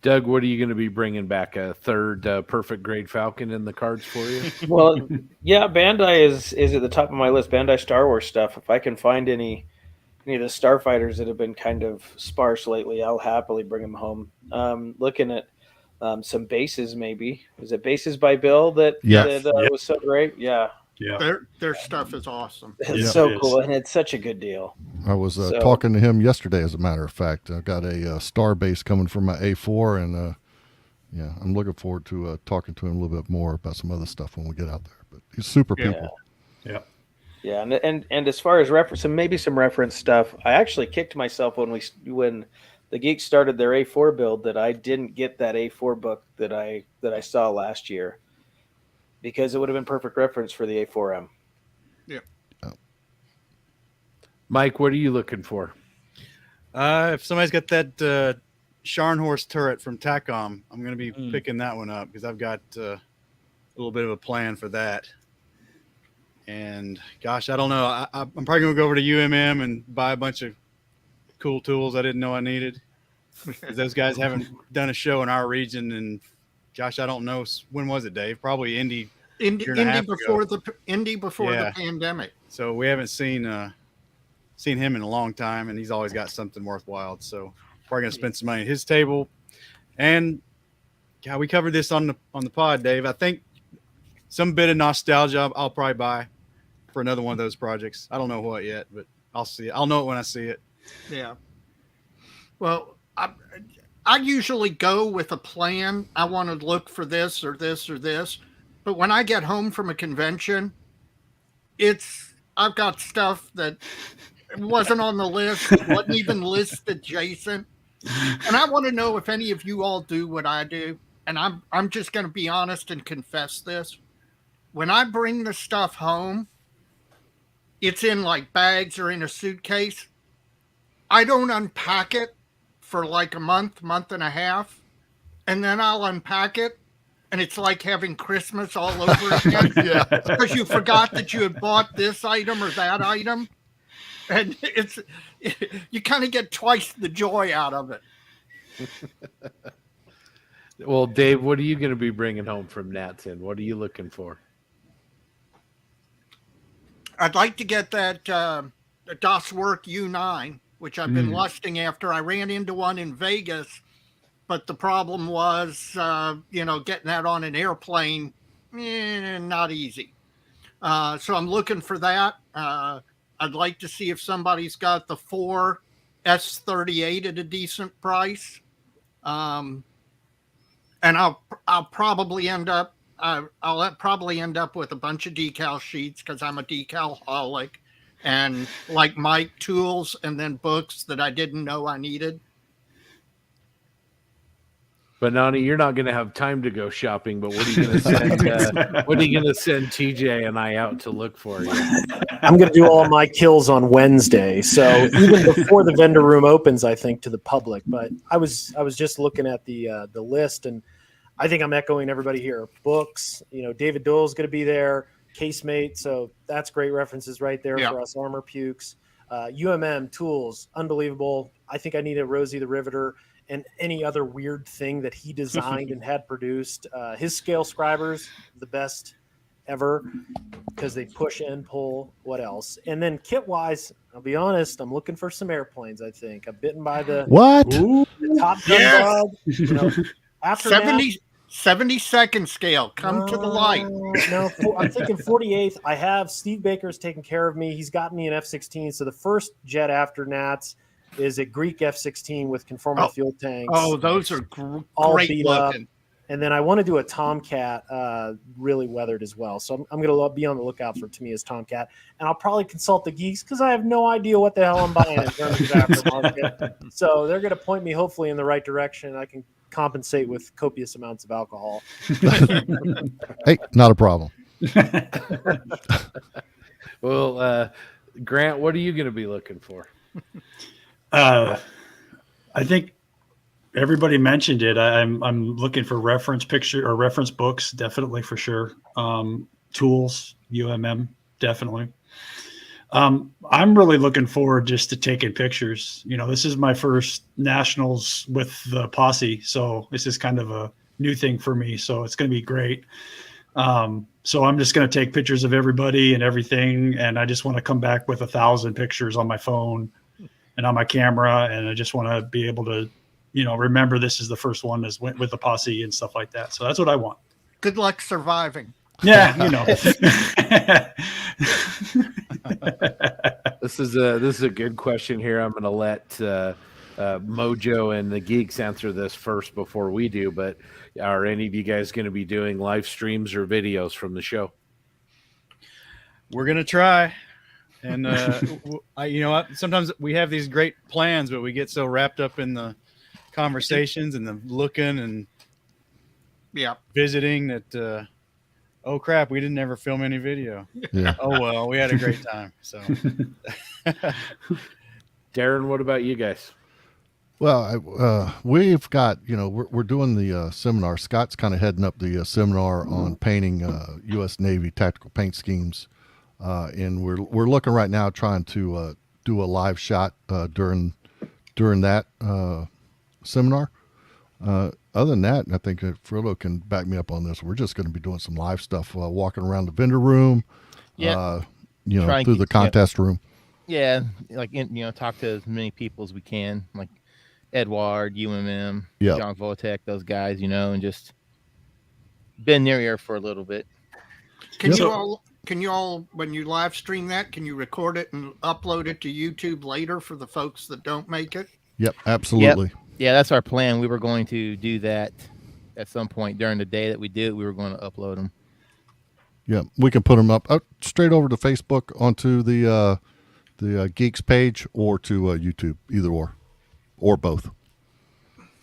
Doug, what are you going to be bringing back? A third perfect grade Falcon in the cards for you? Well, yeah, Bandai is at the top of my list. Bandai Star Wars stuff. If I can find any of the starfighters that have been kind of sparse lately, I'll happily bring them home. Looking at some bases, maybe. Was it Bases by Bill that was so great? Yeah. Yeah. Their stuff is awesome. It's Yeah, so it cool, is. and it's such a good deal. I was So- talking to him yesterday, as a matter of fact. I got a star base coming from my A4, and yeah, I'm looking forward to talking to him a little bit more about some other stuff when we get out there. But he's super Yeah. people. Yeah. Yeah, and as far as reference, and maybe some reference stuff, I actually kicked myself when the Geeks started their A4 build that I didn't get that A4 book that I saw last year, because it would have been perfect reference for the A4M. Mike, what are you looking for? If somebody's got that Scharnhorst turret from TACOM, I'm going to be picking that one up because I've got a little bit of a plan for that. And gosh, I don't know. I'm probably going to go over to UMM and buy a bunch of cool tools I didn't know I needed. Those guys haven't done a show in our region, and gosh, I don't know, when was it, Dave? Probably Indy Indy year and a half before the pandemic. So we haven't seen him in a long time, and he's always got something worthwhile. So probably gonna spend some money at his table. And God, we covered this on the pod, Dave. I think some bit of nostalgia I'll probably buy for another one of those projects. I don't know what yet, but I'll see it. I'll know it when I see it. Yeah. Well, I usually go with a plan. I want to look for this or this or this. But when I get home from a convention, I've got stuff that wasn't on the list, wasn't even list adjacent. And I want to know if any of you all do what I do. And I'm just going to be honest and confess this. When I bring the stuff home, it's in like bags or in a suitcase. I don't unpack it for like a month and a half. And then I'll unpack it. And it's like having Christmas all over again. Yeah. Because you forgot that you had bought this item or that item. And you kind of get twice the joy out of it. Well, Dave, what are you going to be bringing home from Natson? What are you looking for? I'd like to get that Das Werk U9, which I've been lusting after. I ran into one in Vegas, but the problem was, getting that on an airplane, not easy. So I'm looking for that. I'd like to see if somebody's got the 4 S38 at a decent price. And I'll probably end up with a bunch of decal sheets because I'm a decal-holic, and like Mike, tools and then books that I didn't know I needed. But Nani, you're not going to have time to go shopping. But what are you going to send? What are you going to send TJ and I out to look for you? I'm going to do all my kills on Wednesday, so even before the vendor room opens, I think, to the public. But I was just looking at the list, and I think I'm echoing everybody here. Books, David Doyle's going to be there. Casemate, so that's great references right there for us armor pukes. UMM tools, unbelievable. I think I need a Rosie the Riveter and any other weird thing that he designed and had produced. His scale scribers, the best ever, because they push and pull. What else? And then kit-wise, I'll be honest, I'm looking for some airplanes, I think. I'm bitten by the Top Gun bug. After 72nd scale, come to the light. No, I'm thinking 48th. I have Steve Baker's taking care of me. He's got me an F-16. So the first jet after Nats is a Greek F-16 with conformal fuel tanks. Oh, those are all great beat looking. up. And then I want to do a Tomcat, really weathered as well. So I'm going to be on the lookout for Tamiya's Tomcat. And I'll probably consult the geeks because I have no idea what the hell I'm buying in terms of aftermarket. So they're going to point me hopefully in the right direction. I can compensate with copious amounts of alcohol. Hey, not a problem. Well, Grant, what are you going to be looking for? I think everybody mentioned it. I'm looking for reference picture or reference books, definitely for sure. Tools, UMM, definitely. I'm really looking forward just to taking pictures. You know, this is my first nationals with the posse, so this is kind of a new thing for me. So it's going to be great. So I'm just going to take pictures of everybody and everything, and I just want to come back with 1,000 pictures on my phone and on my camera, and I just want to be able to, you know, remember this is the first one that's went with the posse and stuff like that. So that's what I want. Good luck surviving. Yeah, you know. This is a good question here. I'm going to let Mojo and the Geeks answer this first before we do. But are any of you guys going to be doing live streams or videos from the show? We're gonna try. And you know, sometimes we have these great plans, but we get so wrapped up in the conversations and the looking and visiting that oh crap, we didn't ever film any video. Yeah. Oh well, we had a great time. So Darren, what about you guys? Well, we've got, you know, we're doing the seminar. Scott's kind of heading up the seminar on painting U.S. Navy tactical paint schemes, and we're looking right now trying to do a live shot during that seminar. Other than that, I think Frillo can back me up on this. We're just going to be doing some live stuff, walking around the vendor room, you know, through the contest room. Yeah, like talk to as many people as we can, like Edward, UMM, John Votek, those guys, you know, and just been near here for a little bit. Can you all, when you live stream that, can you record it and upload it to YouTube later for the folks that don't make it? Yep, absolutely. Yep. Yeah, that's our plan. We were going to do that at some point during the day that we did. We were going to upload them. Yeah, we can put them up straight over to Facebook onto the Geeks page or to YouTube, either or both.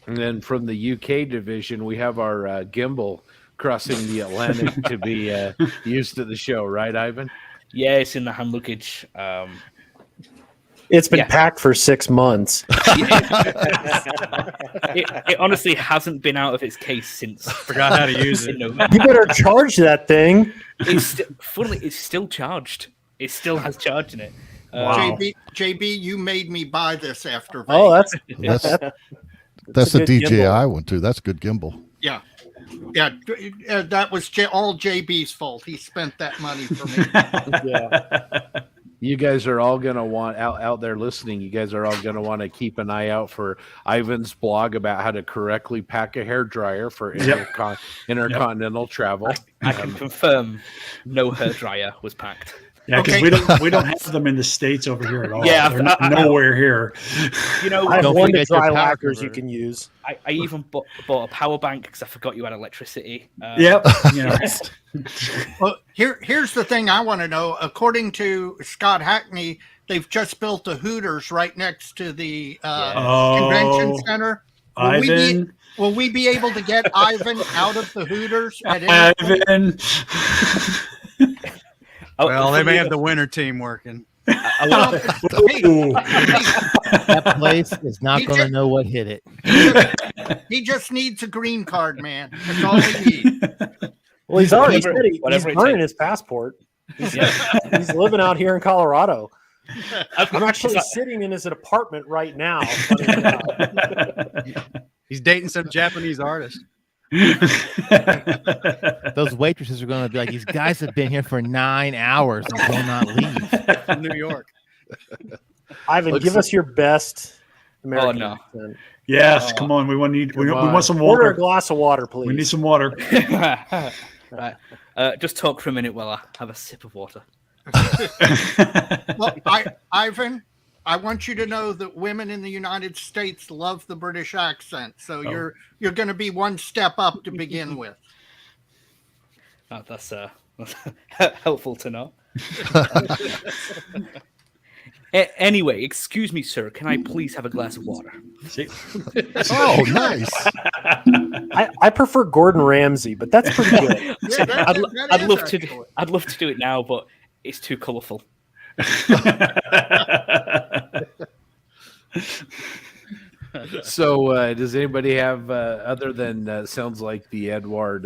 And then from the UK division, we have our gimbal crossing the Atlantic to be used to the show, right, Ivan? Yeah, it's in the hand luggage. It's been packed for 6 months. It honestly hasn't been out of its case since. Forgot how to use it. You better charge that thing. It's still charged. It still has charge in it. Wow. JB, you made me buy this after. Oh, that's a DJI gimbal. one too. That's good gimbal. Yeah. That was all JB's fault. He spent that money for me. Yeah. You guys are all going to want out there listening. You guys are all going to want to keep an eye out for Ivan's blog about how to correctly pack a hairdryer for intercontinental travel. I can confirm no hairdryer was packed. Yeah, because we don't have them in the States over here at all. Yeah, they're nowhere here. You know, I have Don't one forget dry your power lacquers you converter. can use. I even bought a power bank because I forgot you had electricity. Yep. Yeah. Well, here's the thing I want to know. According to Scott Hackney, they've just built a Hooters right next to the convention center. Will we be able to get Ivan out of the Hooters at any point? Ivan. Well, they may have the winter team working. That place is not going to know what hit it. He just needs a green card, man. That's all we need. Well, he's already Whatever he's it burning takes. his passport. He's living out here in Colorado. I'm actually sitting in his apartment right now. He's dating some Japanese artist. Those waitresses are going to be like, these guys have been here for 9 hours and will not leave. From New York. Ivan, give us your best American no. accent. Yes, come on. We want some Order a water. glass of water, please. We need some water. Right. Just talk for a minute while I have a sip of water. Well, Ivan, I want you to know that women in the United States love the British accent. So you're going to be one step up to begin with. That's helpful to know. Anyway, excuse me, sir. Can I please have a glass of water? Oh, nice. I prefer Gordon Ramsay, but that's pretty good. Yeah, I'd love to do it now, but it's too colourful. So, does anybody have, other than sounds like the Edward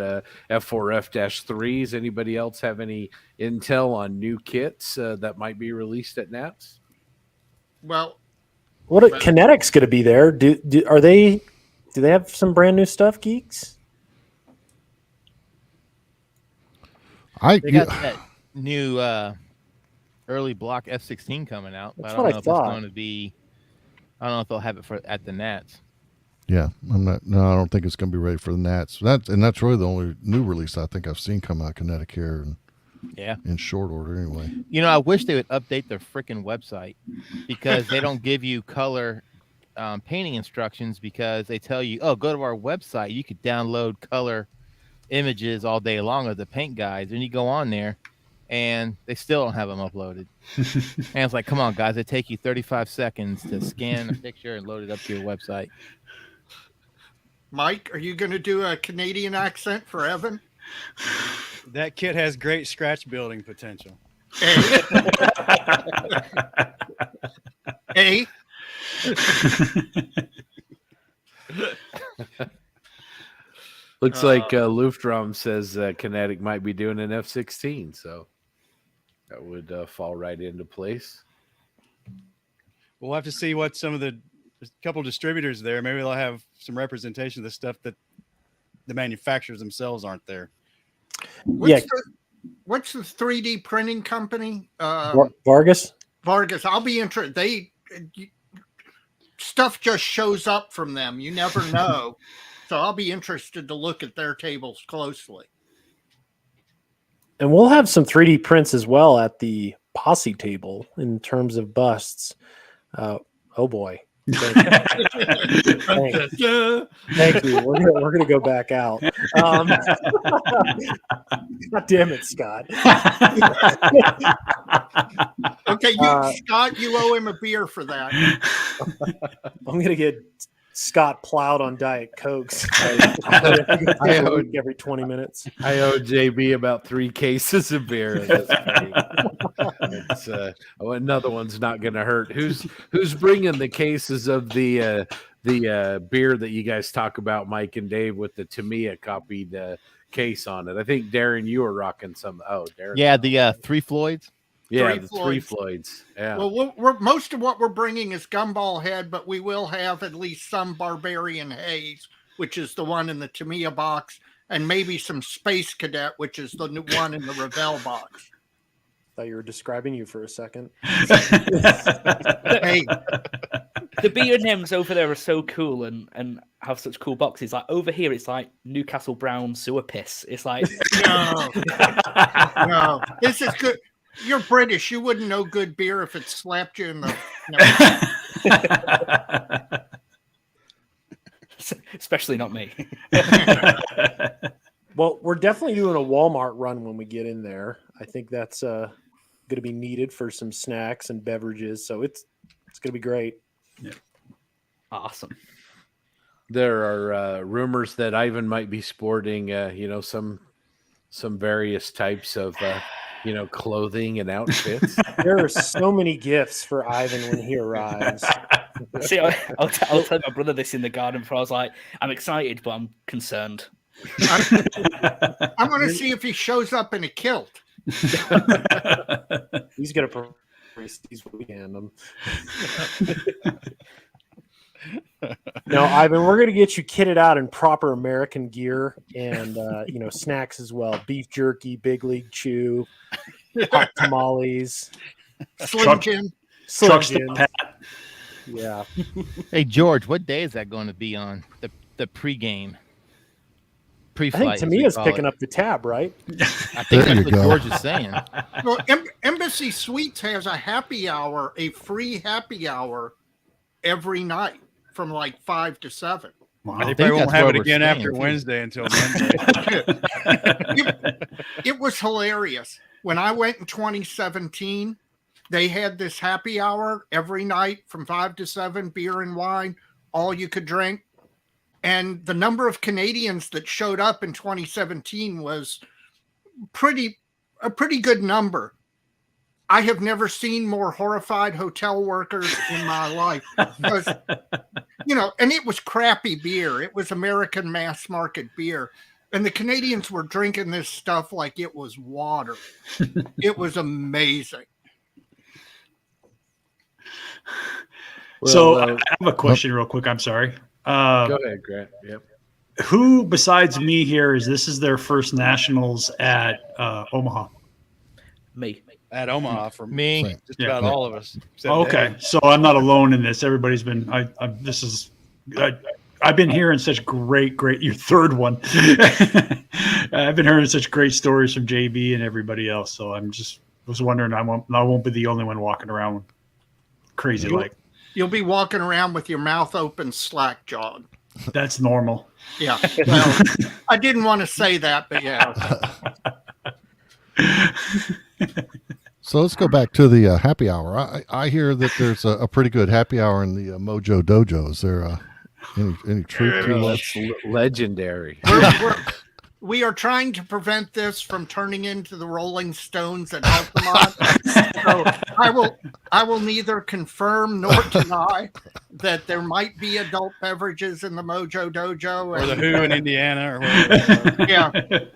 F4F-3s, anybody else have any intel on new kits that might be released at NATS? Well, Kinetic's going to be there? Do they have some brand new stuff, geeks? They got that new early block F-16 coming out, but That's I don't what know I if thought. it's going to be. I don't know if they'll have it at the Nats. Yeah, I'm not. No, I don't think it's going to be ready for the Nats. That's really the only new release I think I've seen come out Kinetic here, and in short order anyway. You know, I wish they would update their freaking website because they don't give you color painting instructions because they tell you, oh, go to our website. You could download color images all day long of the paint guides, and you go on there, and they still don't have them uploaded. And it's like, come on, guys, it take you 35 seconds to scan a picture and load it up to your website. Mike, are you going to do a Canadian accent for Evan? That kit has great scratch building potential. A. Looks like Luftram says Kinetic might be doing an F-16, so that would fall right into place. We'll have to see what some of there's a couple distributors there. Maybe they'll have some representation of the stuff that the manufacturers themselves aren't there. What's the 3D printing company? Vargas. I'll be interested. Stuff just shows up from them. You never know. So I'll be interested to look at their tables closely. And we'll have some 3D prints as well at the posse table in terms of busts. Oh boy. Thank you. We're gonna go back out. God damn it, Scott. Okay, Scott, you owe him a beer for that. I'm gonna get Scott plowed on Diet Cokes every 20 minutes. I owe JB about 3 cases of beer at this point. Another one's not going to hurt. Who's bringing the cases of the beer that you guys talk about, Mike and Dave, with the Tamiya copied case on it? I think Darren, you were rocking some. Oh, Darren. Yeah, the Three Floyds. Yeah, the Three Floyds. Yeah. Well, we're most of what we're bringing is Gumball Head, but we will have at least some Barbarian Haze, which is the one in the Tamiya box, and maybe some Space Cadet, which is the one in the Revell box. Thought you were describing you for a second. Hey, the B&Ms over there are so cool and have such cool boxes. Like over here, it's like Newcastle Brown sewer piss. It's like no, this is good. You're British. You wouldn't know good beer if it slapped you in the. No. Especially not me. Well, we're definitely doing a Walmart run when we get in there. I think that's going to be needed for some snacks and beverages. So it's going to be great. Yeah. Awesome. There are rumors that Ivan might be sporting, some various types of. Clothing and outfits. There are so many gifts for Ivan when he arrives. See, I'll tell my brother this in the garden. For I was like, I'm excited, but I'm concerned. I'm going to see if he shows up in a kilt. He's going to these weekend them. No, Ivan, we're going to get you kitted out in proper American gear and, snacks as well. Beef jerky, Big League Chew, hot tamales. Slim Jim. Yeah. Hey, George, what day is that going to be on? The pregame? Pre-flight, I think Tamiya's picking up the tab, right? I think that's what George is saying. Well, Embassy Suites has a free happy hour every night from like 5 to 7. Wow. They probably won't have it again after Wednesday until Monday. It was hilarious. When I went in 2017, they had this happy hour every night from 5 to 7, beer and wine, all you could drink. And the number of Canadians that showed up in 2017 was a pretty good number. I have never seen more horrified hotel workers in my life. Because And it was crappy beer. It was American mass market beer. And the Canadians were drinking this stuff like it was water. It was amazing. So Well, I have a question real quick. I'm sorry. go ahead, Grant. Yep. Who besides me here this is their first nationals at Omaha? Me. At Omaha for Me. Same. just Yeah. about all of us. except Oh, okay, Dave. so I'm not alone in this. Everybody's been. I've been hearing such great. Your third one. I've been hearing such great stories from JB and everybody else. So was wondering I won't be the only one walking around crazy like. You'll be walking around with your mouth open, slack jawed. That's normal. Yeah. Well, I didn't want to say that, but yeah. So let's go back to the happy hour. I hear that there's a pretty good happy hour in the Mojo Dojo. Is there any truth to that? That's legendary. We are trying to prevent this from turning into the Rolling Stones at Altamont. So I will neither confirm nor deny that there might be adult beverages in the Mojo Dojo. Or the Who in Indiana or whatever. Yeah.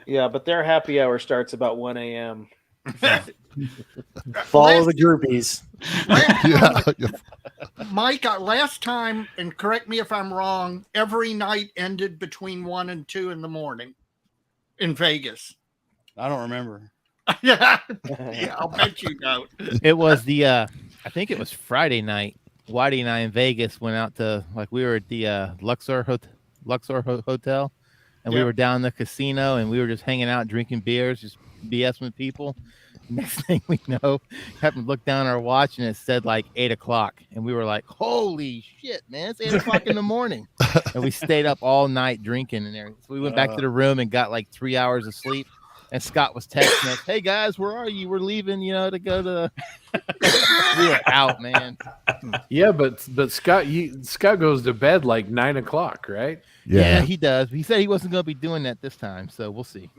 Yeah, but their happy hour starts about 1 a.m. Follow the groupies. Mike, last time, and correct me if I'm wrong, every night ended between 1 and 2 in the morning in Vegas. I don't remember. Yeah, I'll bet you don't. It was I think it was Friday night. Whitey and I in Vegas went out to, we were at the Luxor Hotel, and we were down in the casino, and we were just hanging out, drinking beers, just BS with people. Next thing we know, happened to look down our watch, and it said 8 o'clock, and we were like, "Holy shit, man! It's 8 o'clock in the morning!" And we stayed up all night drinking and everything. So we went back to the room and got 3 hours of sleep. And Scott was texting us, "Hey guys, where are you? We're leaving, to go to." We were out, man. Yeah, but Scott goes to bed 9 o'clock, right? Yeah, he does. He said he wasn't going to be doing that this time, so we'll see.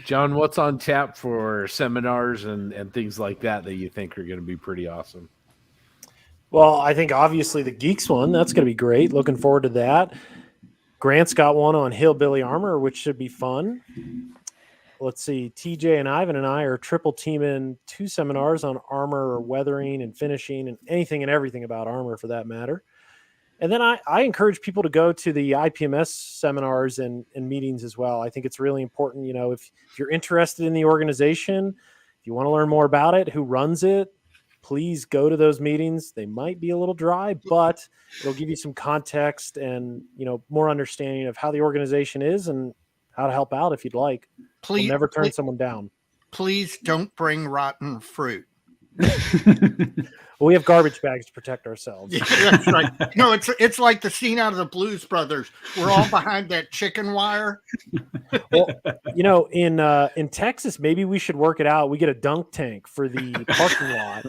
John, what's on tap for seminars and things like that you think are going to be pretty awesome? Well, I think obviously the Geeks one, that's going to be great. Looking forward to that. Grant's got one on Hillbilly Armor, which should be fun. Let's see. TJ and Ivan and I are triple teaming 2 seminars on armor or weathering and finishing and anything and everything about armor for that matter. And then I encourage people to go to the IPMS seminars and meetings as well. I think it's really important, if you're interested in the organization, if you want to learn more about it, who runs it, please go to those meetings. They might be a little dry, but it'll give you some context and, more understanding of how the organization is and how to help out if you'd like. Please We'll never turn someone down. Please don't bring rotten fruit. Well, we have garbage bags to protect ourselves. Yeah, that's right. No, it's like the scene out of the Blues Brothers. We're all behind that chicken wire. Well, in Texas, maybe we should work it out. We get a dunk tank for the parking lot,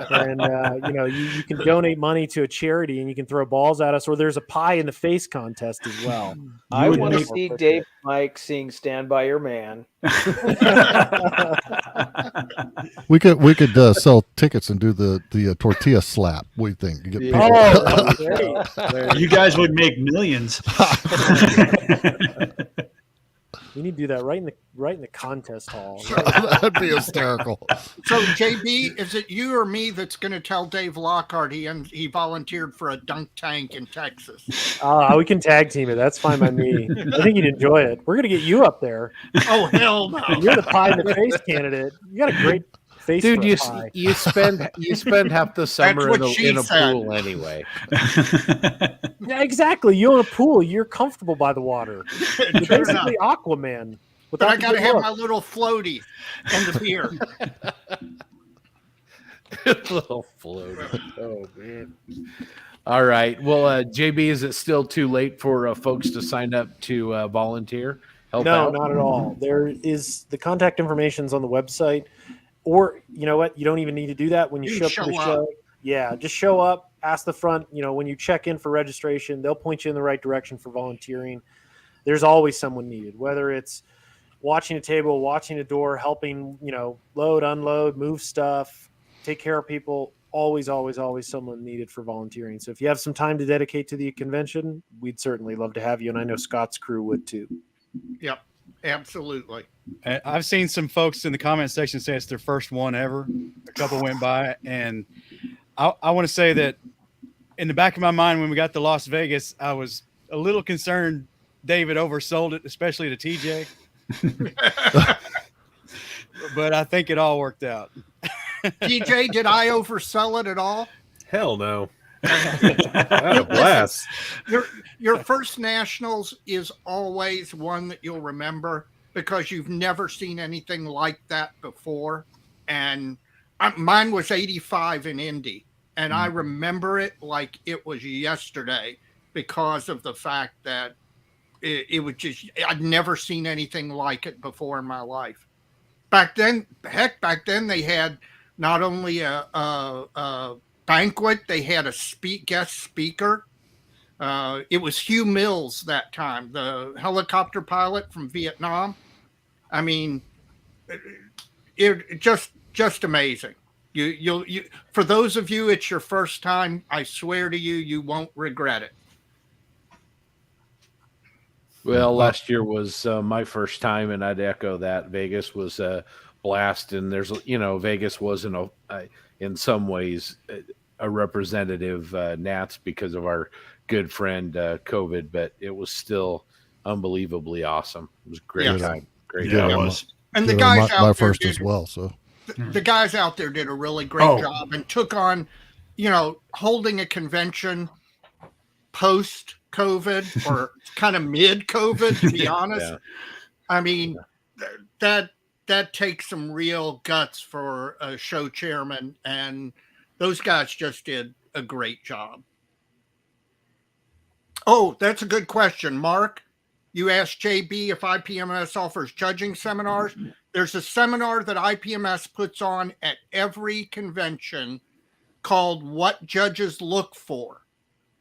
and you can donate money to a charity, and you can throw balls at us. Or there's a pie in the face contest as well. I want to see Dave and Mike sing "Stand by Your Man." We could sell tickets and do the tortilla slap. What do you think? You get people. You guys would make millions. We need to do that right in the contest hall. That'd be hysterical. So, JB, is it you or me that's going to tell Dave Lockhart he volunteered for a dunk tank in Texas? We can tag team it. That's fine by me. I think you'd enjoy it. We're going to get you up there. Oh, hell no. You're the pie in the face candidate. You got a great face. Dude, you pie. spend half the summer in a said. pool anyway. Yeah, exactly. You own a pool. You're comfortable by the water. You're basically Aquaman. But I got to have my little floaty and the beer. Little floaty. Oh man. All right. Well, JB, is it still too late for folks to sign up to volunteer? Help out? Not at all. There is the contact information's on the website. Or you know what? You don't even need to do that when you show up to the show. Yeah, just show up, ask the front, when you check in for registration, they'll point you in the right direction for volunteering. There's always someone needed, whether it's watching a table, watching a door, helping, load, unload, move stuff. take care of people. Always, always, always someone needed for volunteering. So if you have some time to dedicate to the convention, we'd certainly love to have you. And I know Scott's crew would too. Yep, absolutely. I've seen some folks in the comment section say it's their first one ever. A couple went by, and I want to say that in the back of my mind, when we got to Las Vegas, I was a little concerned David oversold it, especially to TJ. But I think it all worked out. TJ, did I oversell it at all? Hell no. I had a blast. Your first nationals is always one that you'll remember because you've never seen anything like that before. And mine was 85 in Indy. And I remember it like it was yesterday because of the fact that it was just, I'd never seen anything like it before in my life. Back then they had not only a banquet, they had a guest speaker. It was Hugh Mills that time, the helicopter pilot from Vietnam. I mean, it just amazing. You for those of you it's your first time, I swear to you, you won't regret it. Well, last year was my first time, and I'd echo that. Vegas was a blast, and there's, Vegas wasn't in some ways a representative Nats because of our good friend COVID, but it was still unbelievably awesome. It was a great time. Great Yeah, time. it was. And the guys my out there first did, as well. So the guys out there did a really great job and took on, holding a convention post COVID or kind of mid COVID, to be honest. Yeah. I mean, that takes some real guts for a show chairman, and those guys just did a great job. Oh, that's a good question, Mark. You asked JB if IPMS offers judging seminars. There's a seminar that IPMS puts on at every convention called What Judges Look For.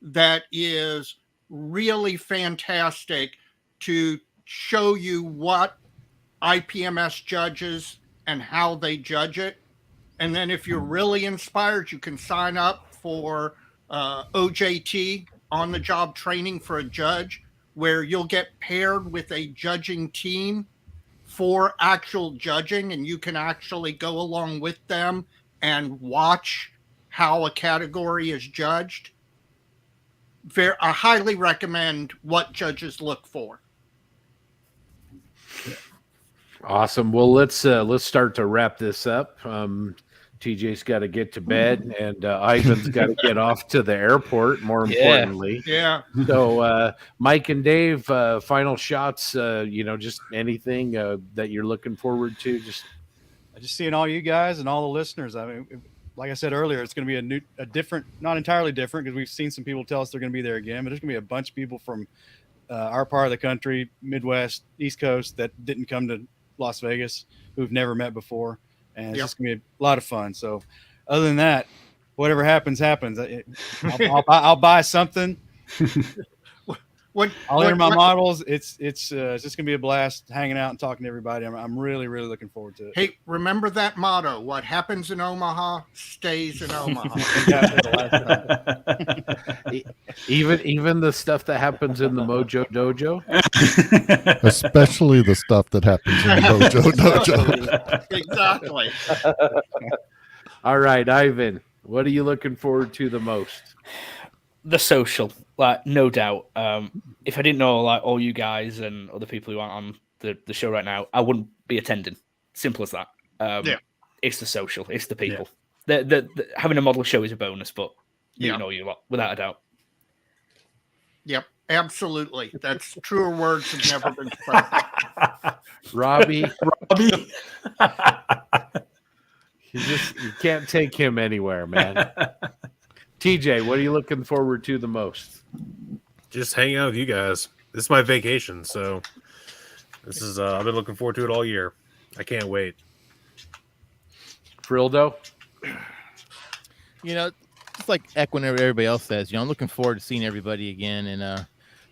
That is really fantastic to show you what IPMS judges and how they judge it. And then if you're really inspired, you can sign up for OJT, on the job training for a judge, where you'll get paired with a judging team for actual judging, and you can actually go along with them and watch how a category is judged. I highly recommend What Judges Look For. Awesome. Well, let's start to wrap this up. TJ's got to get to bed, and Ivan's got to get off to the airport. More importantly, Yeah. So, Mike and Dave, final shots. Just anything that you're looking forward to. Just seeing all you guys and all the listeners. I mean, like I said earlier, it's going to be a different, not entirely different, because we've seen some people tell us they're going to be there again. But there's going to be a bunch of people from our part of the country, Midwest, East Coast, that didn't come to Las Vegas, who've never met before. And it's just going to be a lot of fun. So other than that, whatever happens. I'll buy something. I'll enter my models. It's just going to be a blast hanging out and talking to everybody. I'm really, really looking forward to it. Hey, remember that motto: what happens in Omaha stays in Omaha. even the stuff that happens in the Mojo Dojo, especially the stuff that happens in the Mojo Dojo. Exactly. All right, Ivan, what are you looking forward to the most? The social, no doubt. If I didn't know all you guys and other people who aren't on the show right now, I wouldn't be attending. Simple as that. It's the social, it's the people. Yeah. The having a model show is a bonus, but you know you lot, without a doubt. Yep, absolutely. That's truer words have never been spoken. Robbie. You can't take him anywhere, man. TJ, what are you looking forward to the most? Just hanging out with you guys. This is my vacation, so this is I've been looking forward to it all year. I can't wait. Frildo? Just like echoing what everybody else says, I'm looking forward to seeing everybody again and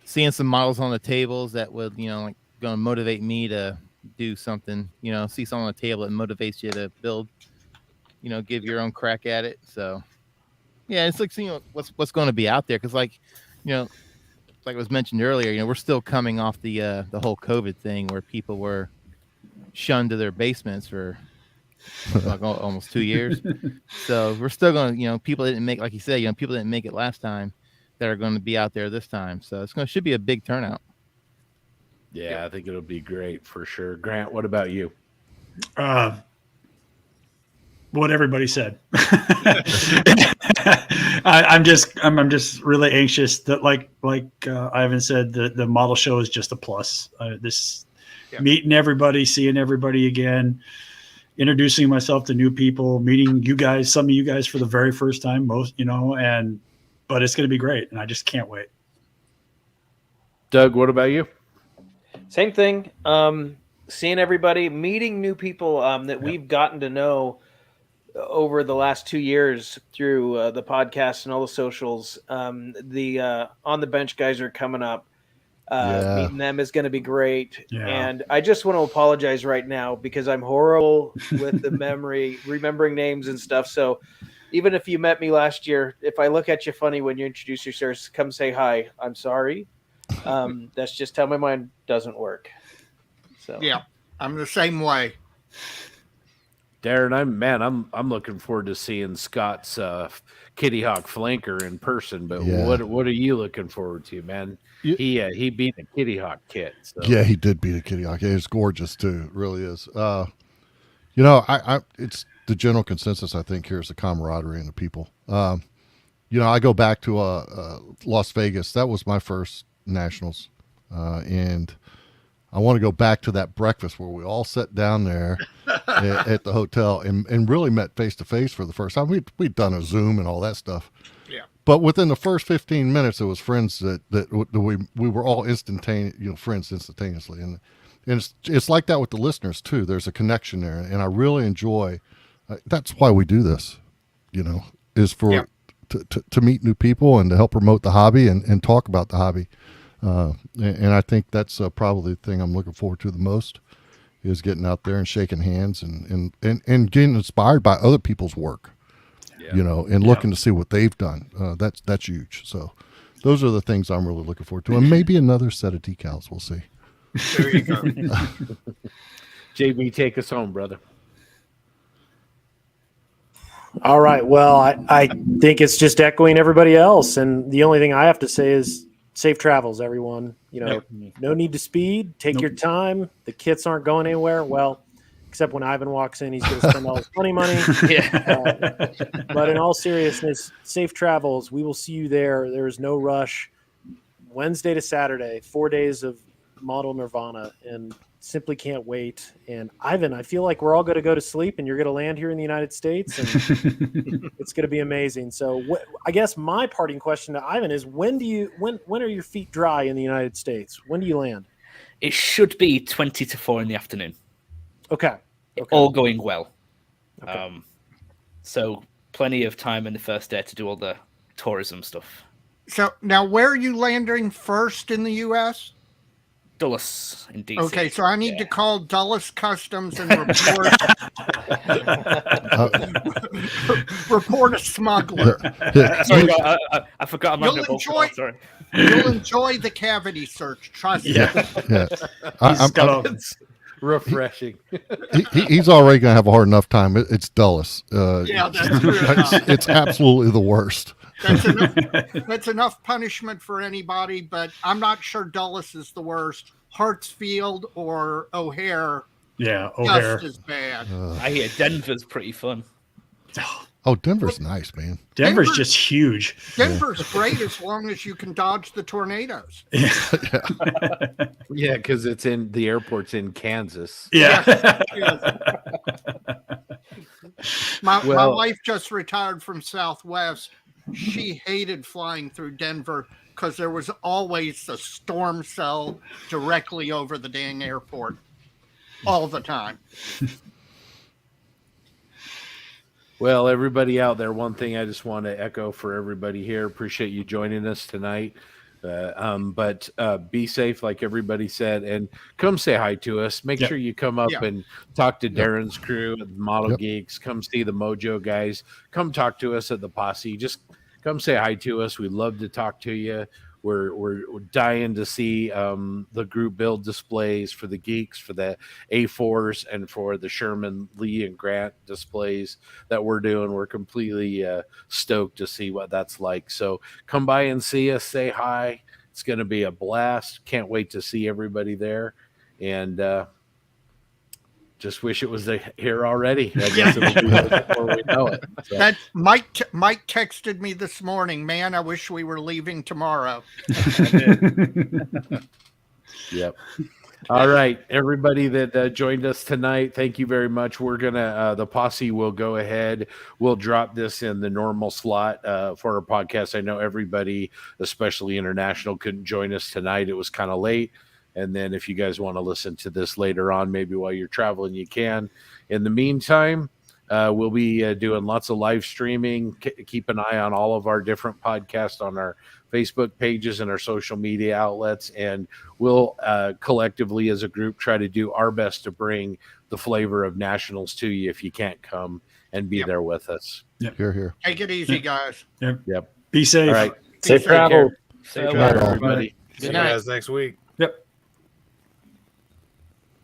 seeing some models on the tables that would, going to motivate me to do something, see something on the table that motivates you to build. give your own crack at it. So yeah, it's like what's going to be out there, because like like was mentioned earlier, we're still coming off the whole COVID thing where people were shunned to their basements for like almost 2 years. So we're still going to, people didn't make, like you said, people didn't make it last time that are going to be out there this time. So should be a big turnout. Yeah, I think it'll be great for sure. Grant, what about you? What everybody said. I'm just really anxious that like Ivan said, the model show is just a plus. Meeting everybody, seeing everybody again, introducing myself to new people, meeting you guys, some of you guys for the very first time, but it's going to be great, and I just can't wait. Doug, what about you? Same thing. Seeing everybody, meeting new people that we've gotten to know over the last 2 years through the podcast and all the socials. The On the Bench guys are coming up. Meeting them is going to be great. Yeah. And I just want to apologize right now because I'm horrible with the memory, remembering names and stuff. So even if you met me last year, if I look at you funny when you introduce yourselves, come say hi. I'm sorry. That's just how my mind doesn't work. So yeah, I'm the same way. Darren, I'm looking forward to seeing Scott's Kitty Hawk flanker in person. But what are you looking forward to, man? He beat the Kitty Hawk kit. So. Yeah, he did beat a Kitty Hawk. It's gorgeous too. It really is. It's the general consensus, I think, here is the camaraderie and the people. I go back to Las Vegas. That was my first nationals, and I want to go back to that breakfast where we all sat down there at the hotel and really met face to face for the first time. We'd done a Zoom and all that stuff. Yeah. But within the first 15 minutes, it was friends that we were all friends instantaneously. And it's like that with the listeners too. There's a connection there, and I really enjoy. That's why we do this, is for to meet new people and to help promote the hobby and talk about the hobby. And I think that's probably the thing I'm looking forward to the most, is getting out there and shaking hands and getting inspired by other people's work, and looking to see what they've done. That's huge. So those are the things I'm really looking forward to, and maybe another set of decals. We'll see. There you go. JB, take us home, brother. All right. Well, I think it's just echoing everybody else. And the only thing I have to say is safe travels, everyone. No need to speed. Take your time. The kits aren't going anywhere. Well, except when Ivan walks in, he's going to spend all his money. Yeah. But in all seriousness, safe travels. We will see you there. There is no rush. Wednesday to Saturday, 4 days of model nirvana, and simply can't wait. And Ivan, I feel like we're all going to go to sleep and you're going to land here in the United States, and it's going to be amazing. So I guess my parting question to Ivan is, when are your feet dry in the United States? When do you land? It should be 20 to 4 in the afternoon. Okay. All going well. Okay. So plenty of time in the first day to do all the tourism stuff. So now, where are you landing first in the U.S.? Dulles in DC. Okay, so I need to call Dulles Customs and report a smuggler. Sorry, I forgot I'm under sorry. You'll enjoy the cavity search. Trust me. Refreshing. He's already going to have a hard enough time. It's Dulles. Yeah, that's true. It's absolutely the worst. That's enough punishment for anybody, but I'm not sure Dulles is the worst. Hartsfield or O'Hare, O'Hare, just as bad. I hear Denver's pretty fun. Oh, Denver's nice, man. Denver's just huge. Denver's great as long as you can dodge the tornadoes. Yeah, because the airport's in Kansas. Yeah. My wife just retired from Southwest. She hated flying through Denver because there was always a storm cell directly over the dang airport all the time. Well, everybody out there, one thing I just want to echo for everybody here. Appreciate you joining us tonight. But be safe, like everybody said, and come say hi to us. Make Yep. sure you come up Yeah. and talk to Yep. Darren's crew at Model Yep. Geeks. Come see the Mojo guys. Come talk to us at the Posse. Just come say hi to us. We'd love to talk to you. We're dying to see the group build displays for the geeks, for the A4s, and for the Sherman, Lee, and Grant displays that we're doing. We're completely stoked to see what that's like. So come by and see us. Say hi. It's going to be a blast. Can't wait to see everybody there. And just wish it was here already. I guess it'll be there before we know it. So, That Mike texted me this morning. Man, I wish we were leaving tomorrow. yep. All right, everybody that joined us tonight, thank you very much. We're gonna the Posse will go ahead. We'll drop this in the normal slot for our podcast. I know everybody, especially international, couldn't join us tonight. It was kind of late. And then if you guys want to listen to this later on, maybe while you're traveling, you can. In the meantime, we'll be doing lots of live streaming. Keep an eye on all of our different podcasts on our Facebook pages and our social media outlets. And we'll collectively as a group try to do our best to bring the flavor of nationals to you if you can't come and be there with us. Here, here. Take it easy, guys. Yep. Be safe. All right. Safe Take care. travel. Safe Good night, travel, all. everybody. See you Good night. guys next week.